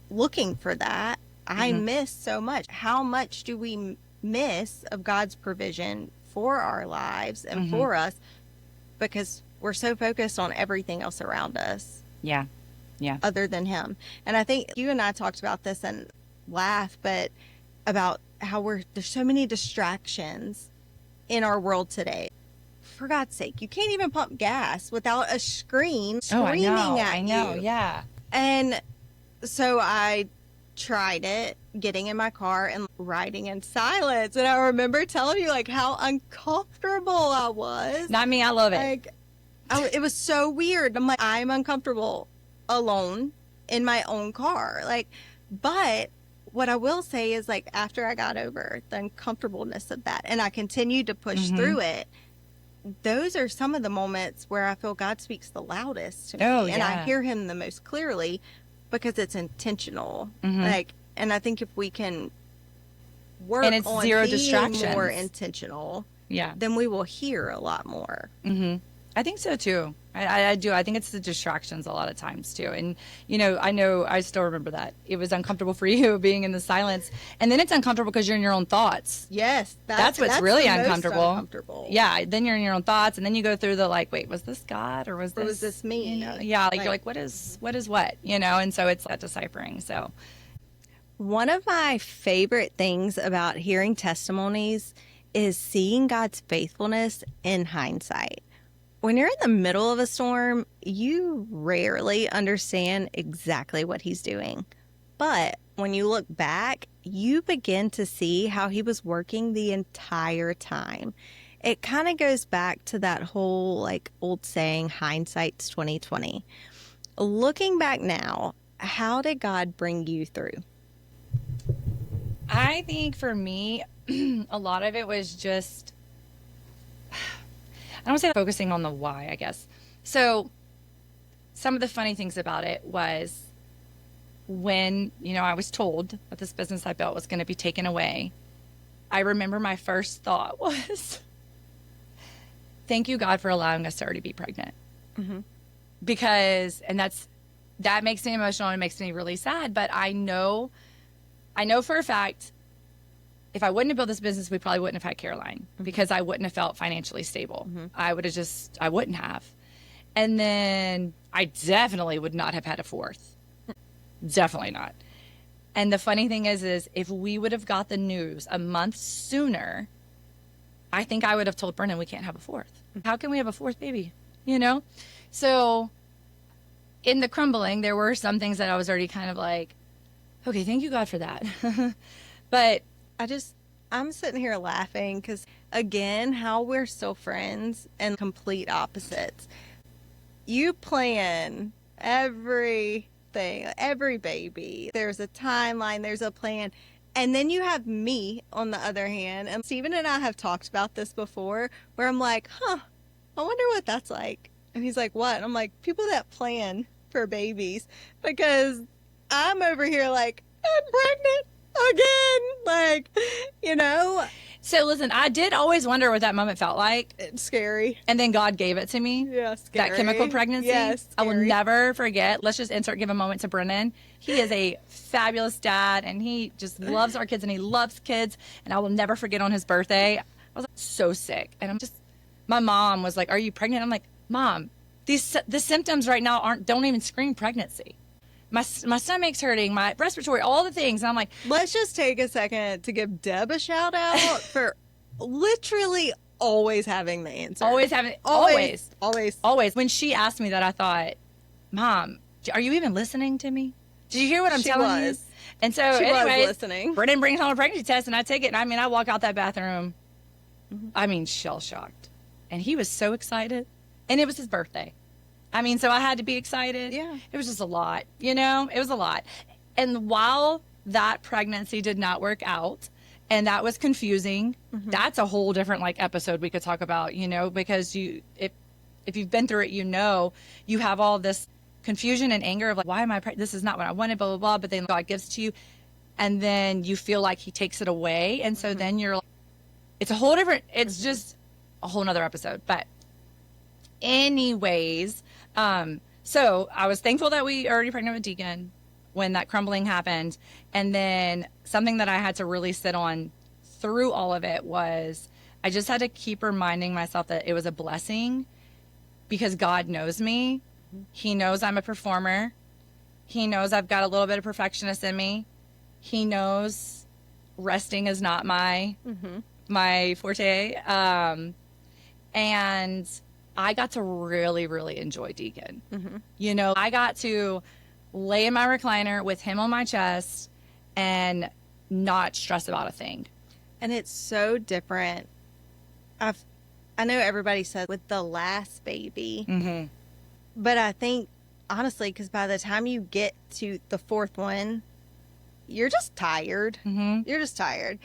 looking for that, mm-hmm. I missed so much. How much do we miss of God's provision for our lives and mm-hmm. for us, because we're so focused on everything else around us? Yeah. Other than him. And I think you and I talked about this and laugh, but about how there's so many distractions in our world today. For God's sake, you can't even pump gas without a screen screaming at you. I know, yeah. And so I tried it, getting in my car and riding in silence. And I remember telling you like how uncomfortable I was. Not me, I love it. Like, it was so weird. I'm like, I'm uncomfortable alone in my own car. Like, but what I will say is, like, after I got over the uncomfortableness of that and I continued to push mm-hmm. through it, those are some of the moments where I feel God speaks the loudest to me. And I hear him the most clearly because it's intentional. Mm-hmm. Like, and I think if we can work and it's on zero being distractions. More intentional, then we will hear a lot more. Mm-hmm. I think so too. I do. I think it's the distractions a lot of times too. And, you know I still remember that. It was uncomfortable for you being in the silence. And then it's uncomfortable because you're in your own thoughts. Yes. That's what's really the most uncomfortable. uncomfortable. Yeah. Then you're in your own thoughts. And then you go through the like, wait, was this God or was this me? You know, yeah. Like, you're like, what is what? You know? And so it's that deciphering. So One of my favorite things about hearing testimonies is seeing God's faithfulness in hindsight. When you're in the middle of a storm, you rarely understand exactly what he's doing. But when you look back, you begin to see how he was working the entire time. It kind of goes back to that whole like old saying, hindsight's 2020. Looking back now, how did God bring you through? I think for me, a lot of it was just, I don't want to say focusing on the why, I guess. So some of the funny things about it was when, I was told that this business I built was going to be taken away, I remember my first thought was, thank you, God, for allowing us to already be pregnant. Mm-hmm. Because, and that makes me emotional and it makes me really sad, but I know for a fact, if I wouldn't have built this business, we probably wouldn't have had Caroline because I wouldn't have felt financially stable. I wouldn't have. And then I definitely would not have had a fourth. Definitely not. And the funny thing is if we would have got the news a month sooner, I think I would have told Brennan we can't have a fourth. How can we have a fourth baby? So in the crumbling, there were some things that I was already kind of like, okay, thank you, God, for that. But I'm sitting here laughing because, again, how we're still friends and complete opposites. You plan everything, every baby. There's a timeline, there's a plan. And then you have me on the other hand. And Stephen and I have talked about this before where I'm like, I wonder what that's like. And he's like, what? And I'm like, people that plan for babies, because I'm over here like, I'm pregnant again. Like, So listen, I did always wonder what that moment felt like. It's scary. And then God gave it to me. Yeah, scary. That chemical pregnancy. Yes, I will never forget. Let's just give a moment to Brennan. He is a fabulous dad and he just loves our kids and he loves kids. And I will never forget on his birthday, I was so sick. And my mom was like, are you pregnant? I'm like, Mom, the symptoms right now don't even scream pregnancy. My stomach's hurting, my respiratory, all the things. And I'm like, let's just take a second to give Deb a shout out for literally always having the answer. Always. When she asked me that, I thought, Mom, are you even listening to me? Did you hear what I'm telling you? And so anyway, Brennan brings home a pregnancy test and I take it. And I walk out that bathroom, shell shocked. And he was so excited. And it was his birthday. So I had to be excited. Yeah. It was just a lot, it was a lot. And while that pregnancy did not work out and that was confusing, that's a whole different episode we could talk about, because if you've been through it, you have all this confusion and anger of why am I pregnant? This is not what I wanted, blah, blah, blah. But then God gives it to you and then you feel like he takes it away. And so then you're it's a whole different, it's just a whole nother episode. But anyways, so I was thankful that we already pregnant with Deacon when that crumbling happened. And then something that I had to really sit on through all of it was I just had to keep reminding myself that it was a blessing because God knows me. He knows I'm a performer. He knows I've got a little bit of perfectionist in me. He knows resting is not my forte. And I got to really, really enjoy Deacon. I got to lay in my recliner with him on my chest and not stress about a thing. And it's so different. I know everybody said with the last baby, but I think honestly, because by the time you get to the fourth one, you're just tired. You're just tired.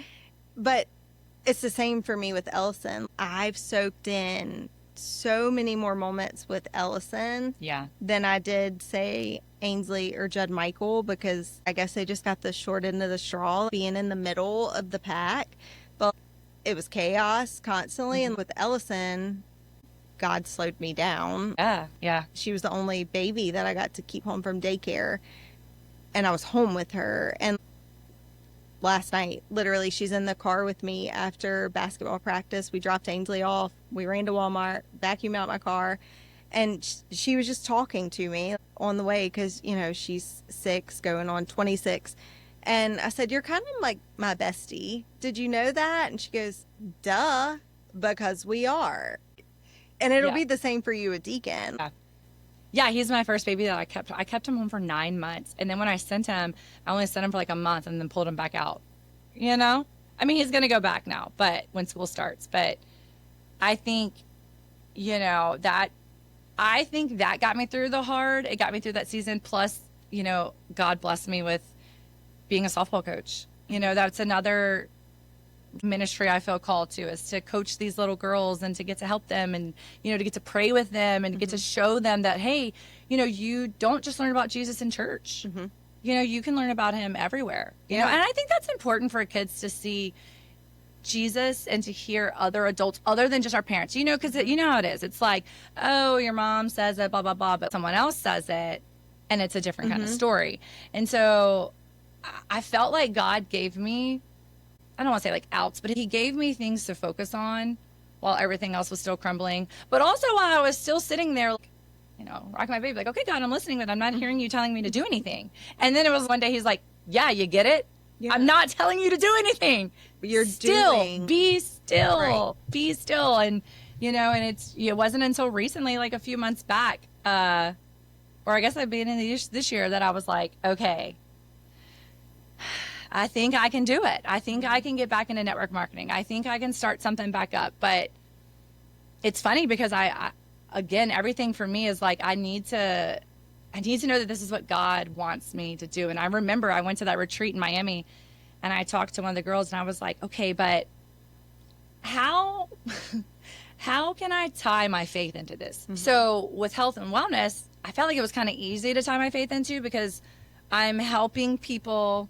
But it's the same for me with Ellison. I've soaked in so many more moments with Ellison than I did, say, Ainsley or Judd Michael, because I guess they just got the short end of the straw being in the middle of the pack. But it was chaos constantly. And with Ellison, God slowed me down. Yeah. She was the only baby that I got to keep home from daycare, and I was home with her. And last night, literally, she's in the car with me after basketball practice. We dropped Ainsley off. We ran to Walmart, vacuumed out my car, and she was just talking to me on the way because, you know, she's 6 going on 26. And I said, "You're kind of like my bestie. Did you know that?" And she goes, "Duh, because we are." And it'll be the same for you with Deacon. Yeah, he's my first baby that I kept. I kept him home for 9 months. And then when I sent him, I only sent him for like a month and then pulled him back out. You know? I mean, he's going to go back now, but when school starts. But I think, you know, I think that got me through the hard. It got me through that season. Plus, you know, God blessed me with being a softball coach. You know, that's another ministry I feel called to, is to coach these little girls and to get to help them and, you know, to get to pray with them and get to show them that, hey, you know, you don't just learn about Jesus in church. You know, you can learn about him everywhere. You know, and I think that's important for kids to see Jesus and to hear other adults other than just our parents, you know, because you know how it is. It's like, oh, your mom says it, blah, blah, blah, but someone else says it and it's a different kind of story. And so I felt like God gave me, I don't want to say like outs, but he gave me things to focus on while everything else was still crumbling. But also while I was still sitting there, you know, rocking my baby, like, okay, God, I'm listening, but I'm not hearing you telling me to do anything. And then it was one day he's like, yeah, you get it? Yeah. I'm not telling you to do anything. You're still doing. Be still. Right. Be still. And, you know, and it wasn't until recently, like a few months back, or I guess I've been in this year, that I was like, okay, I think I can do it. I think I can get back into network marketing. I think I can start something back up. But it's funny because I again, everything for me is like, I need to know that this is what God wants me to do. And I remember I went to that retreat in Miami and I talked to one of the girls and I was like, okay, but how can I tie my faith into this? So with health and wellness, I felt like it was kind of easy to tie my faith into because I'm helping people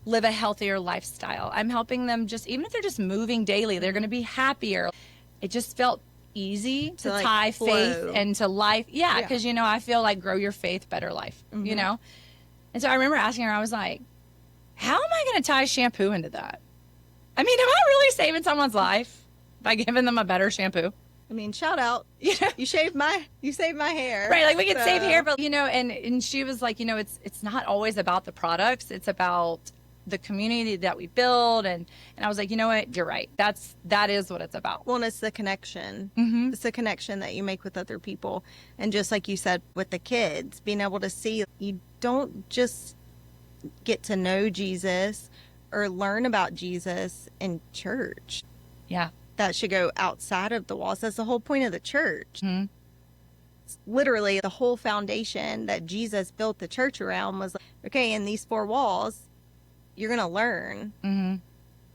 live a healthier lifestyle. I'm helping them just, even if they're just moving daily, they're going to be happier. It just felt easy to like tie flow. faith into life. Yeah, because, you know, I feel like grow your faith, better life, you know? And so I remember asking her, I was like, how am I going to tie shampoo into that? I mean, am I really saving someone's life by giving them a better shampoo? I mean, shout out. You know, you saved my hair. Right, like we could save hair, but, you know, and she was like, you know, it's not always about the products. It's about the community that we build. And I was like, you know what, you're right. That is what it's about. Well, and it's the connection. It's the connection that you make with other people. And just like you said with the kids, being able to see, you don't just get to know Jesus or learn about Jesus in church. Yeah. That should go outside of the walls. That's the whole point of the church. It's literally the whole foundation that Jesus built the church around was like, okay, in these 4 walls, you're going to learn.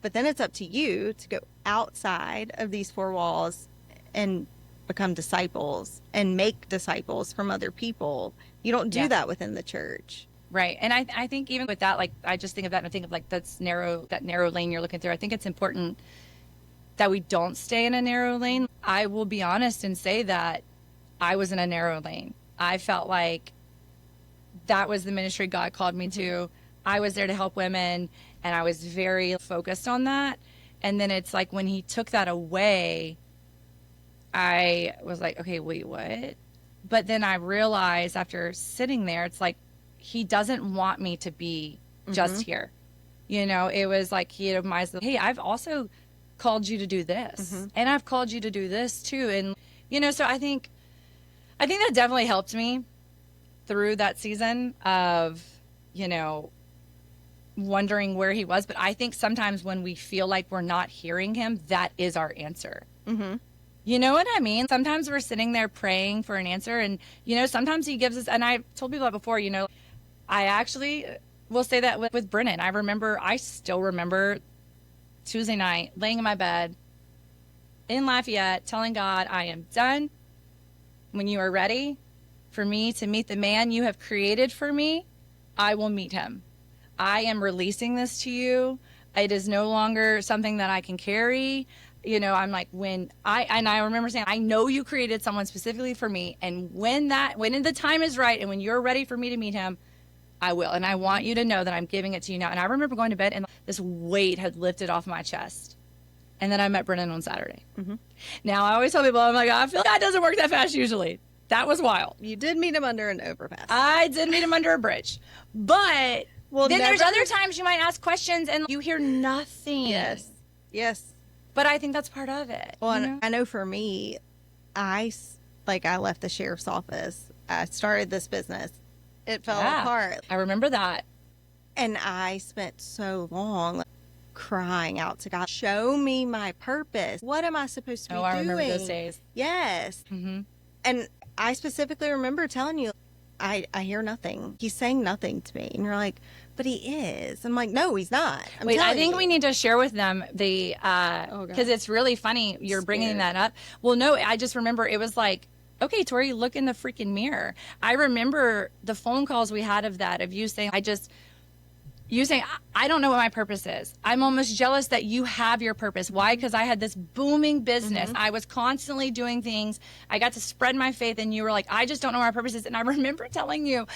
But then it's up to you to go outside of these 4 walls and become disciples and make disciples from other people. You don't do that within the church. Right. And I think even with that, like, I just think of that and I think of like that narrow lane you're looking through. I think it's important that we don't stay in a narrow lane. I will be honest and say that I was in a narrow lane. I felt like that was the ministry God called me to. I was there to help women and I was very focused on that. And then it's like when he took that away, I was like, okay, wait, what? But then I realized after sitting there, it's like, he doesn't want me to be just here. You know, it was like he advised, hey, I've also called you to do this and I've called you to do this too. And, you know, so I think that definitely helped me through that season of, you know, wondering where he was. But I think sometimes when we feel like we're not hearing him, that is our answer. You know what I mean? Sometimes we're sitting there praying for an answer and, you know, sometimes he gives us, and I told people that before, you know, I actually will say that with BreAnn. I still remember Tuesday night laying in my bed in Lafayette telling God, I am done. When you are ready for me to meet the man you have created for me, I will meet him. I am releasing this to you. It is no longer something that I can carry. I'm like, I remember saying, I know you created someone specifically for me. And when the time is right and when you're ready for me to meet him, I will. And I want you to know that I'm giving it to you now. And I remember going to bed and this weight had lifted off my chest. And then I met BreAnn on Saturday. Mm-hmm. Now, I always tell people, I'm like, I feel like that doesn't work that fast usually. That was wild. You did meet him under an overpass. I did meet him under a bridge. But then there's other times you might ask questions and you hear nothing. Yes. But I think that's part of it. Well, I know for me, I left the sheriff's office. I started this business. It fell apart. I remember that. And I spent so long crying out to God, show me my purpose. What am I supposed to be doing? I remember those days. Yes. Mm-hmm. And I specifically remember telling you, I hear nothing. He's saying nothing to me. And you're like, but he is. I'm like, no, he's not. Wait, I think we need to share with them because it's really funny you're bringing that up. Well, no, I just remember it was like, okay, Tori, look in the freaking mirror. I remember the phone calls we had of you saying, I don't know what my purpose is. I'm almost jealous that you have your purpose. Why? Because I had this booming business. I was constantly doing things. I got to spread my faith, and you were like, I just don't know what my purpose is. And I remember telling you,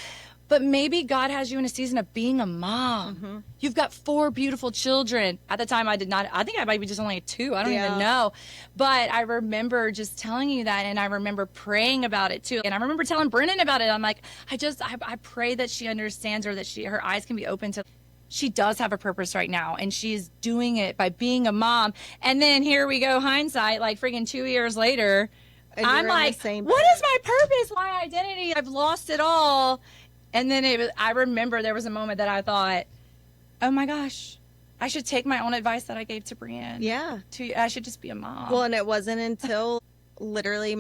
but maybe God has you in a season of being a mom. You've got 4 beautiful children. At the time, I did not. I think I might be just only 2. I don't even know. But I remember just telling you that, and I remember praying about it too. And I remember telling BreAnn about it. I'm like, I pray that she understands, or that her eyes can be open to. She does have a purpose right now, and she's doing it by being a mom. And then here we go, hindsight, like freaking 2 years later. And I'm like, what is my purpose? My identity? I've lost it all. And then I remember there was a moment that I thought, oh my gosh, I should take my own advice that I gave to BreAnn. Yeah. I should just be a mom. Well, and it wasn't until literally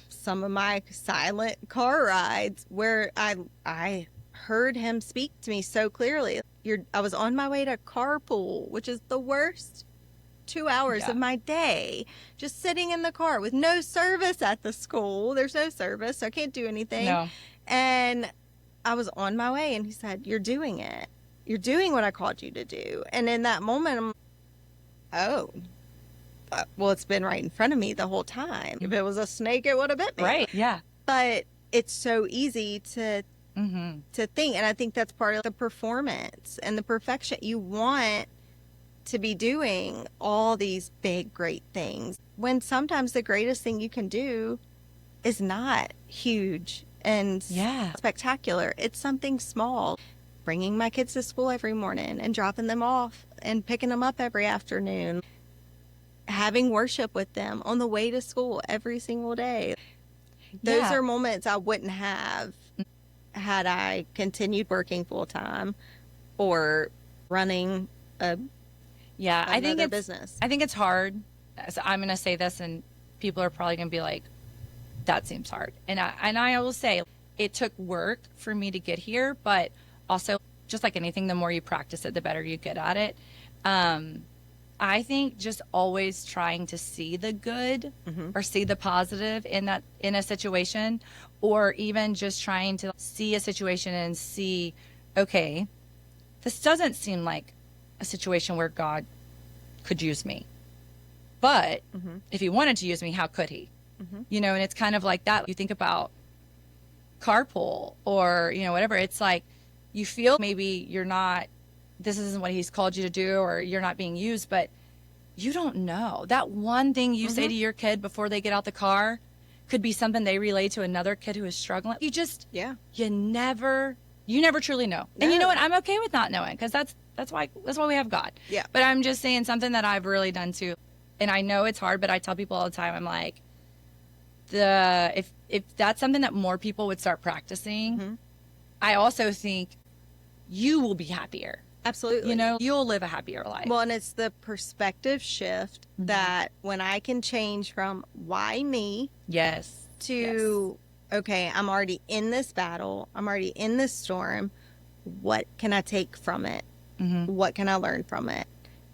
some of my silent car rides where I heard him speak to me so clearly. I was on my way to carpool, which is the worst 2 hours of my day, just sitting in the car with no service at the school. There's no service, so I can't do anything. No. And I was on my way, and he said, you're doing it. You're doing what I called you to do. And in that moment, well, it's been right in front of me the whole time. If it was a snake, it would have bit me. Right, yeah. But it's so easy to think. And I think that's part of the performance and the perfection. You want to be doing all these big, great things when sometimes the greatest thing you can do is not huge and spectacular. It's something small. Bringing my kids to school every morning and dropping them off and picking them up every afternoon. Having worship with them on the way to school every single day. Those are moments I wouldn't have had I continued working full time or running another business. I think it's hard. So I'm going to say this, and people are probably going to be like, that seems hard. And I will say it took work for me to get here, but also just like anything, the more you practice it, the better you get at it. I think just always trying to see the good or see the positive in a situation, or even just trying to see a situation and see, okay, this doesn't seem like a situation where God could use me. But if he wanted to use me, how could he? And it's kind of like that. You think about carpool or, whatever. It's like you feel maybe this isn't what he's called you to do, or you're not being used, but you don't know. That one thing you say to your kid before they get out the car could be something they relay to another kid who is struggling. You just, you never truly know. No. And you know what? I'm okay with not knowing, because that's why we have God. Yeah. But I'm just saying something that I've really done too. And I know it's hard, but I tell people all the time, I'm like, if that's something that more people would start practicing, I also think you will be happier. Absolutely. You'll live a happier life. Well, and it's the perspective shift that when I can change from why me to, okay, I'm already in this battle. I'm already in this storm. What can I take from it? What can I learn from it?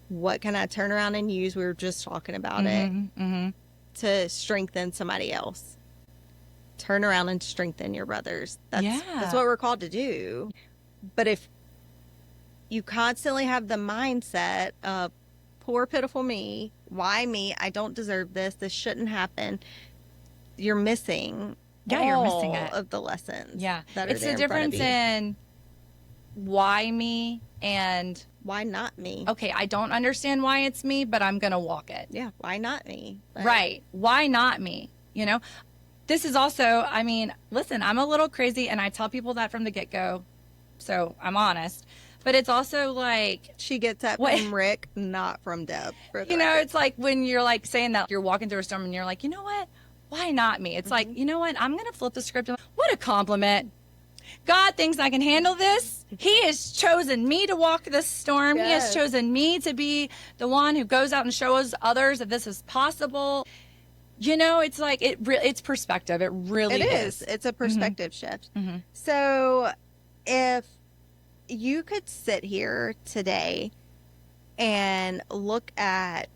What can I turn around and use? We were just talking about it to strengthen somebody else. Turn around and strengthen your brothers. That's what we're called to do. But if you constantly have the mindset of poor, pitiful me, why me? I don't deserve this. This shouldn't happen. You're missing You're missing all it. of the lessons. Yeah. That are It's there the in front of difference you. in why me and, Why not me? okay, I don't understand why it's me, but I'm going to walk it. Yeah, why not me? Like, Right. Why not me? You know, this is also, I mean, listen, I'm a little crazy and I tell people that from the get go. So I'm honest. But it's also like, she gets that What- from Rick, not from Deb. For the you know, record. it's like when you're like saying that you're walking through a storm and you're like, you know what? Why not me? It's like, you know what? I'm going to flip the script. What a compliment. God thinks I can handle this. He has chosen me to walk this storm. He has Yes. chosen me to be the one who goes out and shows others that this is possible. You know, it's like it's perspective. It really It is. It's a perspective shift. Mhm. So if you could sit here today and look at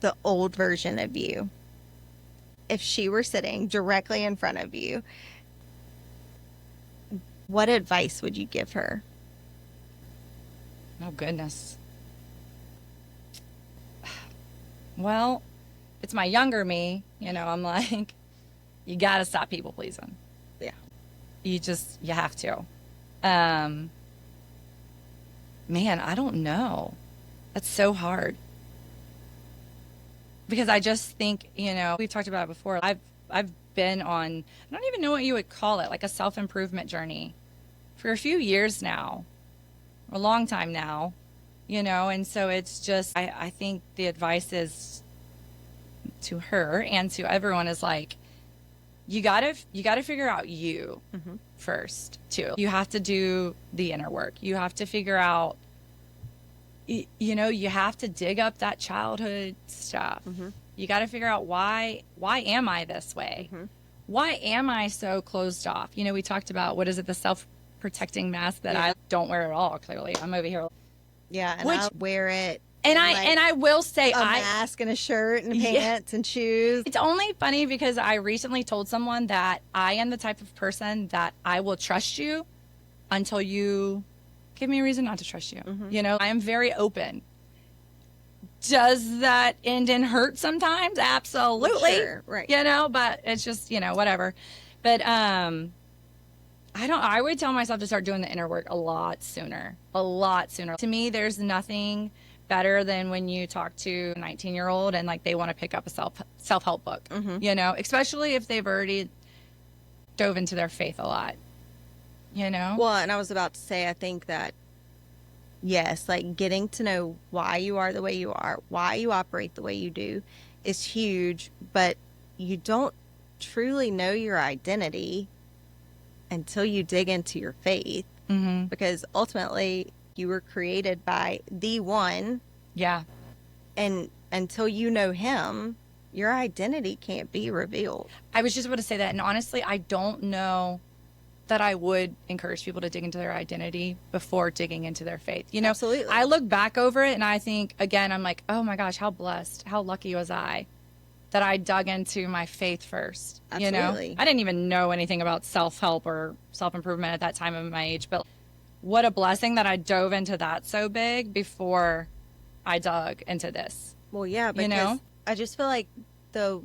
the old version of you, if she were sitting directly in front of you, what advice would you give her? Oh, goodness. Well, it's my younger me. You know, I'm like, you got to stop people pleasing. Yeah. You have to. Man, I don't know. That's so hard. Because I just think, you know, we've talked about it before. I've been on, I don't even know what you would call it, like a self-improvement journey for a few years now, a long time now, you know, and so it's just, I think the advice is to her and to everyone is like, you gotta figure out you first too. You have to do the inner work. You have to figure out, you know, you have to dig up that childhood stuff. You got to figure out why am I this way? Why am I so closed off? You know, we talked about, what is it, the self-protecting mask that I don't wear at all, clearly. I'm over here. Yeah, and Which- I wear it. And in, I will say, a mask and a shirt and pants and shoes. it's only funny because I recently told someone that I am the type of person that I will trust you until you give me a reason not to trust you. You know, I am very open. Does that end in hurt sometimes? Absolutely. Sure, right. You know, but it's just, you know, whatever. But I would tell myself to start doing the inner work a lot sooner. To me, there's nothing better than when you talk to a 19-year-old and like they want to pick up a self-help book, you know, especially if they've already dove into their faith a lot, you know? Well, and I was about to say, I think that, yes, like getting to know why you are the way you are, why you operate the way you do is huge, but you don't truly know your identity until you dig into your faith, because ultimately you were created by the one. Yeah. And until you know him, your identity can't be revealed. I was just about to say that. And honestly, I don't know that I would encourage people to dig into their identity before digging into their faith. You know, Absolutely. I look back over it and I think, again, I'm like, oh my gosh, how blessed, how lucky was I that I dug into my faith first. Absolutely. You know, I didn't even know anything about self-help or self-improvement at that time of my age, but what a blessing that I dove into that so big before I dug into this. Well, yeah, because You know? I just feel like the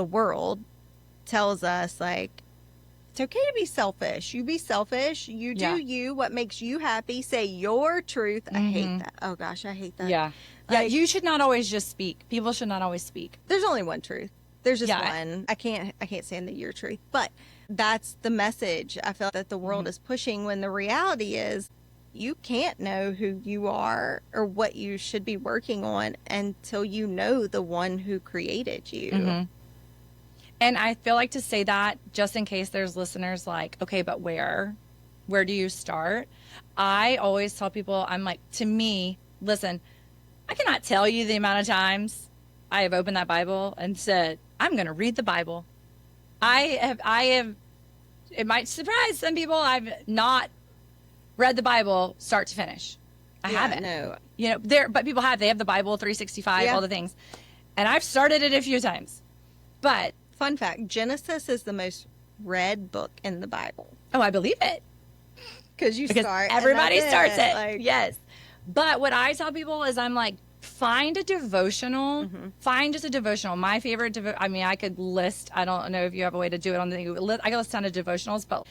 world tells us, like, it's okay to be selfish. You be selfish. You do Yeah. you. What makes you happy. Say your truth. I hate that. Oh, gosh, I hate that. Yeah. Like, You should not always just speak. People should not always speak. there's only one truth. There's just Yeah. one. I can't stand the your truth. But that's the message I feel that the world is pushing, when the reality is you can't know who you are or what you should be working on until you know the one who created you. And I feel like to say that, just in case there's listeners like, okay, but where do you start? I always tell people, I'm like, to me, listen, I cannot tell you the amount of times I have opened that Bible and said, I'm going to read the Bible. I have, it might surprise some people, I've not read the Bible start to finish. I haven't. No. You know, but people they have the Bible 365, Yeah. all the things. And I've started it a few times. But, Fun fact, Genesis is the most read book in the Bible. oh, I believe it. Because Because start. and everybody that's starts it. Like, Yes. But what I tell people is I'm like, find a devotional. Find just a devotional. My favorite, I mean, I could list, I don't know if you have a way to do it on the thing. I could list a ton of devotionals, but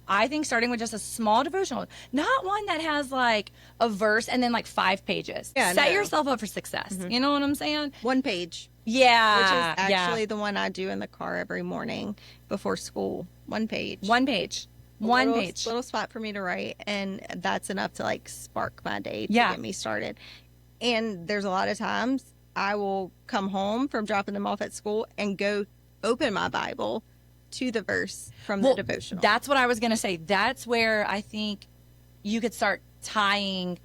I think starting with just a small devotional, not one that has like a verse and then like 5 pages. Yeah, Set no. yourself up for success. You know what I'm saying? 1 page. Yeah. Which is actually the one I do in the car every morning before school. 1 page. 1 page. A One little, page. Little spot for me to write, and that's enough to like spark my day to Yeah. get me started. And there's a lot of times I will come home from dropping them off at school and go open my Bible to the verse from the devotional. That's what I was going to say. That's where I think you could start tying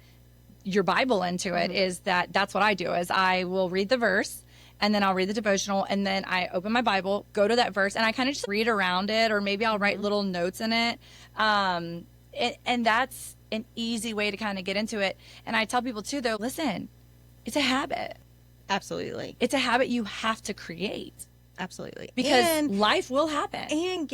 your Bible into it. Is that's what I do is I will read the verse and then I'll read the devotional and then I open my Bible, go to that verse, and I kind of just read around it, or maybe I'll write little notes in it. And that's an easy way to kind of get into it. And I tell people too, though, listen, it's a habit. Absolutely. It's a habit you have to create. Absolutely. Because life will happen. And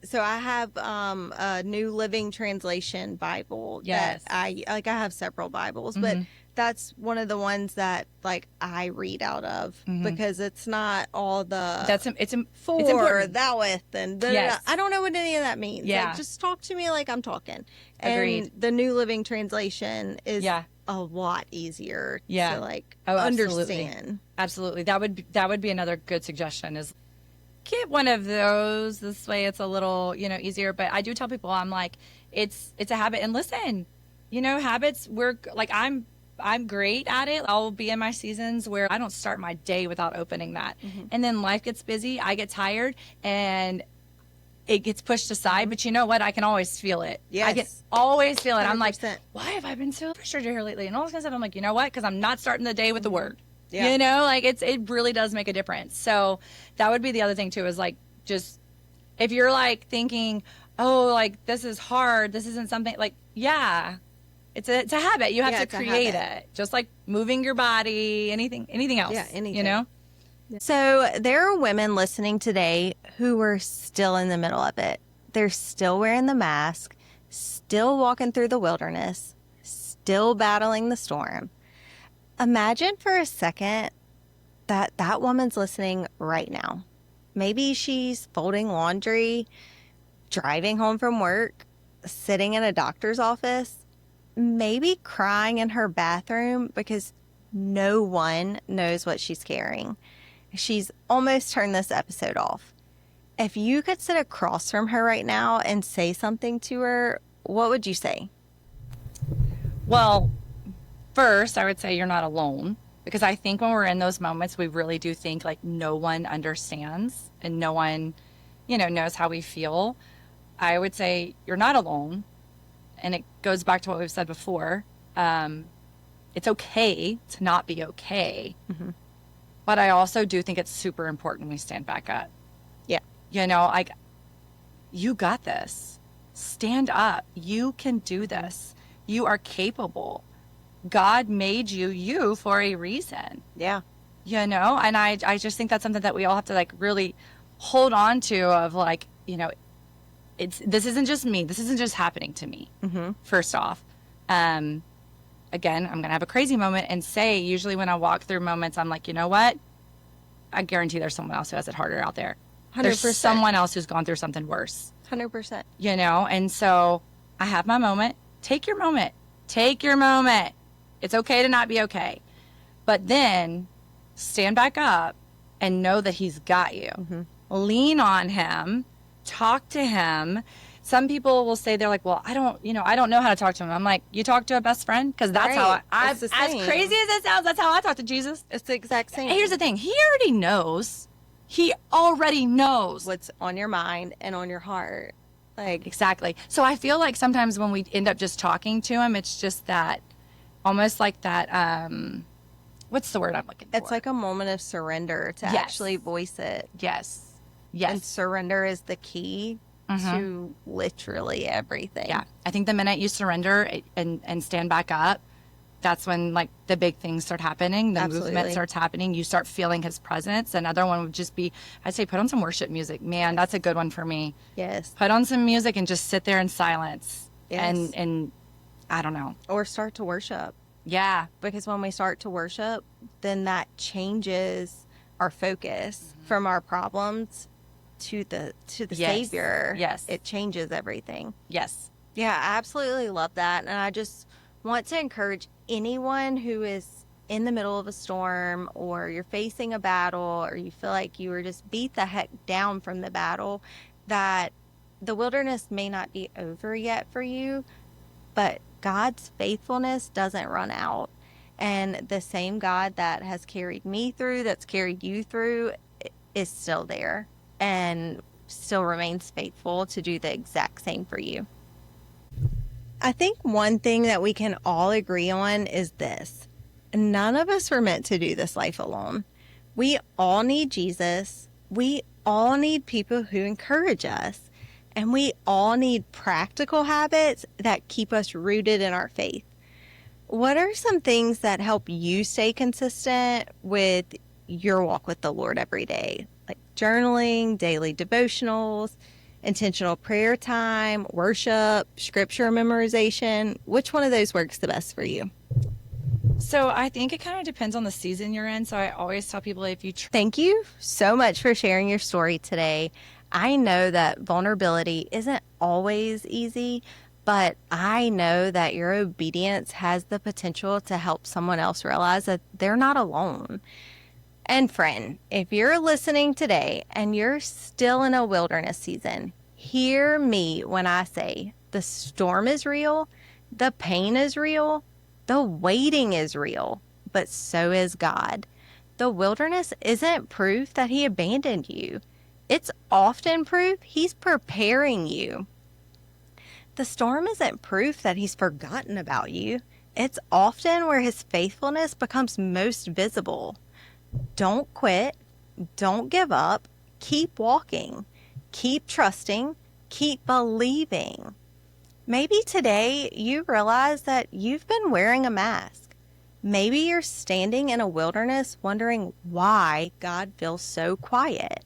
so I have a New Living Translation Bible. Yes. That I have several Bibles, but that's one of the ones that like I read out of because it's not all the it's for, important. thou'th, and Yes. I don't know what any of that means. Yeah. Like, just talk to me like I'm talking. Agreed. And the New Living Translation is Yeah. a lot easier Yeah. to like Absolutely. understand. Absolutely. That would be another good suggestion is get one of those. This way it's a little, easier. But I do tell people, I'm like, it's a habit. And listen, habits, I'm great at it. I'll be in my seasons where I don't start my day without opening that. And then life gets busy. I get tired and it gets pushed aside. But you know what? I can always feel it. Yes. I can always feel it. I'm like, 100%. why have I been so frustrated here lately? And all this kind of stuff. I'm like, you know what? Because I'm not starting the day with the word. Yeah. It really does make a difference. So that would be the other thing too, is like, just if you're like thinking, oh, like this is hard, this isn't something like, yeah, it's a habit. You have to create it. Just like moving your body, anything else. Yeah, anything. So So there are women listening today who are still in the middle of it. They're still wearing the mask, still walking through the wilderness, still battling the storm. Imagine for a second that woman's listening right now. Maybe she's folding laundry, driving home from work, sitting in a doctor's office, maybe crying in her bathroom because no one knows what she's carrying. She's almost turned this episode off. If you could sit across from her right now and say something to her, what would you say? Well, first, I would say you're not alone, because I think when we're in those moments, we really do think like no one understands and no one, knows how we feel. I would say you're not alone. And it goes back to what we've said before. It's okay to not be okay. But I also do think it's super important we stand back up. Yeah. You got this. Stand up. You can do this. You are capable. God made you for a reason. Yeah. And I just think that's something that we all have to like really hold on to, of like, this isn't just me. This isn't just happening to me. First off, again, I'm going to have a crazy moment and say, usually when I walk through moments, I'm like, you know what? I guarantee there's someone else who has it harder out there. 100%. There's someone else who's gone through something worse. 100%. And so I have my moment. Take your moment. Take your moment. It's okay to not be okay. But then stand back up and know that he's got you. Lean on him. Talk to him. Some people will say, they're like, well, I don't know how to talk to him. I'm like, you talk to a best friend? Because that's how as crazy as it sounds, that's how I talk to Jesus. It's the exact same. And here's the thing. He already knows. He already knows What's on your mind and on your heart. Like, exactly. So I feel like sometimes when we end up just talking to him, it's just that, almost like that, what's the word I'm looking for? it's like a moment of surrender to Yes. actually voice it. Yes. And surrender is the key to literally everything. Yeah. I think the minute you surrender and stand back up, that's when like the big things start happening. The movement starts happening. You start feeling his presence. Another one would just be, I'd say, put on some worship music. Man, that's a good one for me. Yes. Put on some music and just sit there in silence. Yes. And I don't know. Or start to worship. Yeah. Because when we start to worship, then that changes our focus from our problems to the Yes. Savior. Yes. It changes everything. Yes. Yeah, I absolutely love that. And I just want to encourage anyone who is in the middle of a storm, or you're facing a battle, or you feel like you were just beat the heck down from the battle, that the wilderness may not be over yet for you, but God's faithfulness doesn't run out. And the same God that has carried me through, that's carried you through, is still there and still remains faithful to do the exact same for you. I think one thing that we can all agree on is this: none of us were meant to do this life alone. We all need Jesus. We all need people who encourage us. And we all need practical habits that keep us rooted in our faith. What are some things that help you stay consistent with your walk with the Lord every day? Like journaling, daily devotionals, intentional prayer time, worship, scripture memorization. Which one of those works the best for you? So I think it kind of depends on the season you're in. So I always tell people, if you Thank you so much for sharing your story today. I know that vulnerability isn't always easy, but I know that your obedience has the potential to help someone else realize that they're not alone. And friend, if you're listening today and you're still in a wilderness season, hear me when I say the storm is real, the pain is real, the waiting is real, but so is God. The wilderness isn't proof that He abandoned you. It's often proof He's preparing you. The storm isn't proof that He's forgotten about you. It's often where His faithfulness becomes most visible. Don't quit. Don't give up. Keep walking. Keep trusting. Keep believing. Maybe today you realize that you've been wearing a mask. Maybe you're standing in a wilderness wondering why God feels so quiet.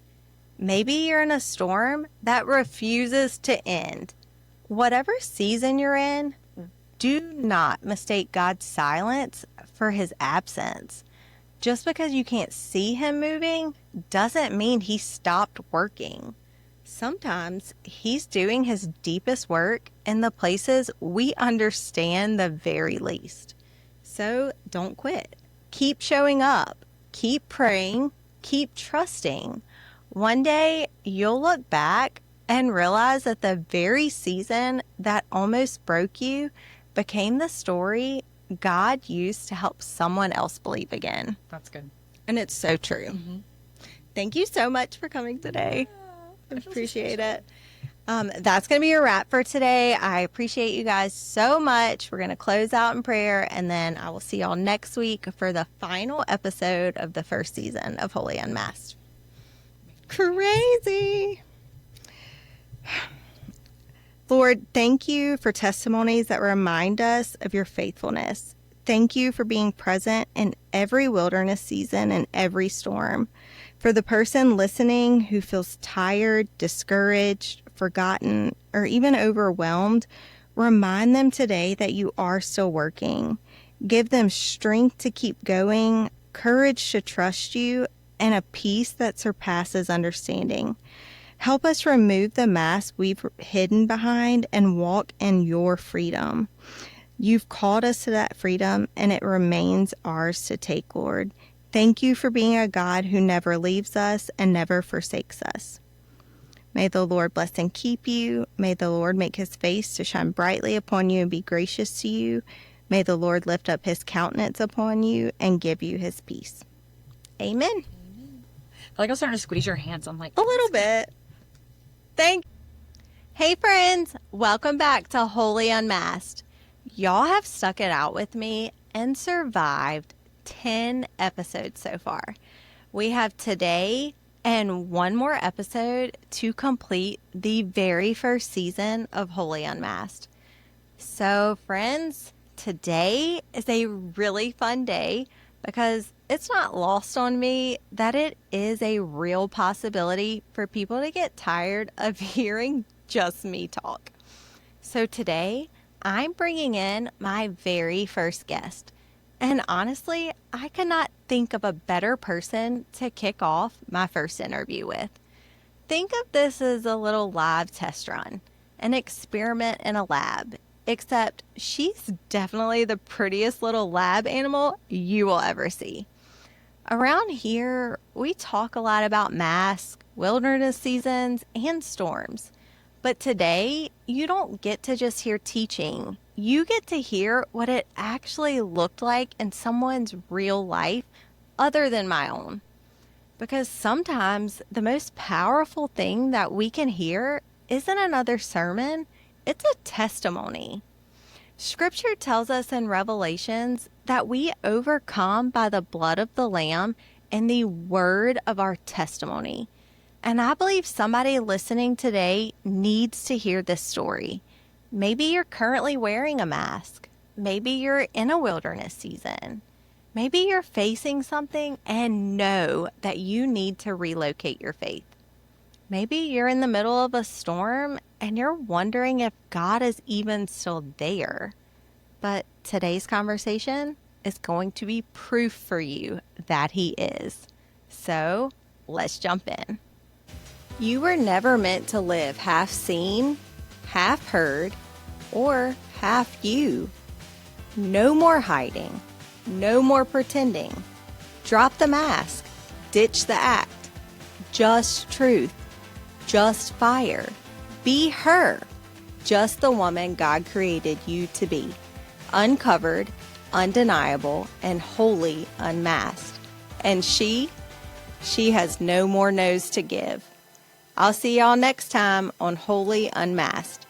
Maybe you're in a storm that refuses to end. Whatever season you're in, do not mistake God's silence for His absence. Just because you can't see Him moving doesn't mean He stopped working. Sometimes He's doing His deepest work in the places we understand the very least. So don't quit. Keep showing up. Keep praying. Keep trusting. One day you'll look back and realize that the very season that almost broke you became the story God used to help someone else believe again. That's good. And it's so true. Mm-hmm. Thank you so much for coming today. I appreciate it. That's going to be a wrap for today. I appreciate you guys so much. We're going to close out in prayer, and then I will see y'all next week for the final episode of the first season of Wholly Unmasked. Crazy. Lord, thank you for testimonies that remind us of your faithfulness. Thank you for being present in every wilderness season and every storm. For the person listening who feels tired, discouraged, forgotten, or even overwhelmed, remind them today that you are still working. Give them strength to keep going, courage to trust you, and a peace that surpasses understanding. Help us remove the mask we've hidden behind and walk in your freedom. You've called us to that freedom, and it remains ours to take, Lord. Thank you for being a God who never leaves us and never forsakes us. May the Lord bless and keep you. May the Lord make His face to shine brightly upon you and be gracious to you. May the Lord lift up His countenance upon you and give you His peace. Amen. I feel like I was starting to squeeze your hands. I'm like, A little bit. Hey friends, welcome back to Wholly Unmasked. Y'all have stuck it out with me and survived 10 episodes so far. We have today and one more episode to complete the very first season of Wholly Unmasked. So friends, today is a really fun day because it's not lost on me that it is a real possibility for people to get tired of hearing just me talk. So today, I'm bringing in my very first guest. And honestly, I could not think of a better person to kick off my first interview with. Think of this as a little live test run, an experiment in a lab, except she's definitely the prettiest little lab animal you will ever see. Around here, we talk a lot about masks, wilderness seasons, and storms. But today, you don't get to just hear teaching. You get to hear what it actually looked like in someone's real life other than my own. Because sometimes the most powerful thing that we can hear isn't another sermon, it's a testimony. Scripture tells us in Revelations that we overcome by the blood of the Lamb and the word of our testimony. And I believe somebody listening today needs to hear this story. Maybe you're currently wearing a mask. Maybe you're in a wilderness season. Maybe you're facing something and know that you need to relocate your faith. Maybe you're in the middle of a storm and you're wondering if God is even still there. But today's conversation is going to be proof for you that He is. So let's jump in. You were never meant to live half seen, half heard, or half you. No more hiding. No more pretending. Drop the mask. Ditch the act. Just truth. Just fire. Be her. Just the woman God created you to be. Uncovered, undeniable, and wholly unmasked. And she has no more no's to give. I'll see y'all next time on Wholly Unmasked.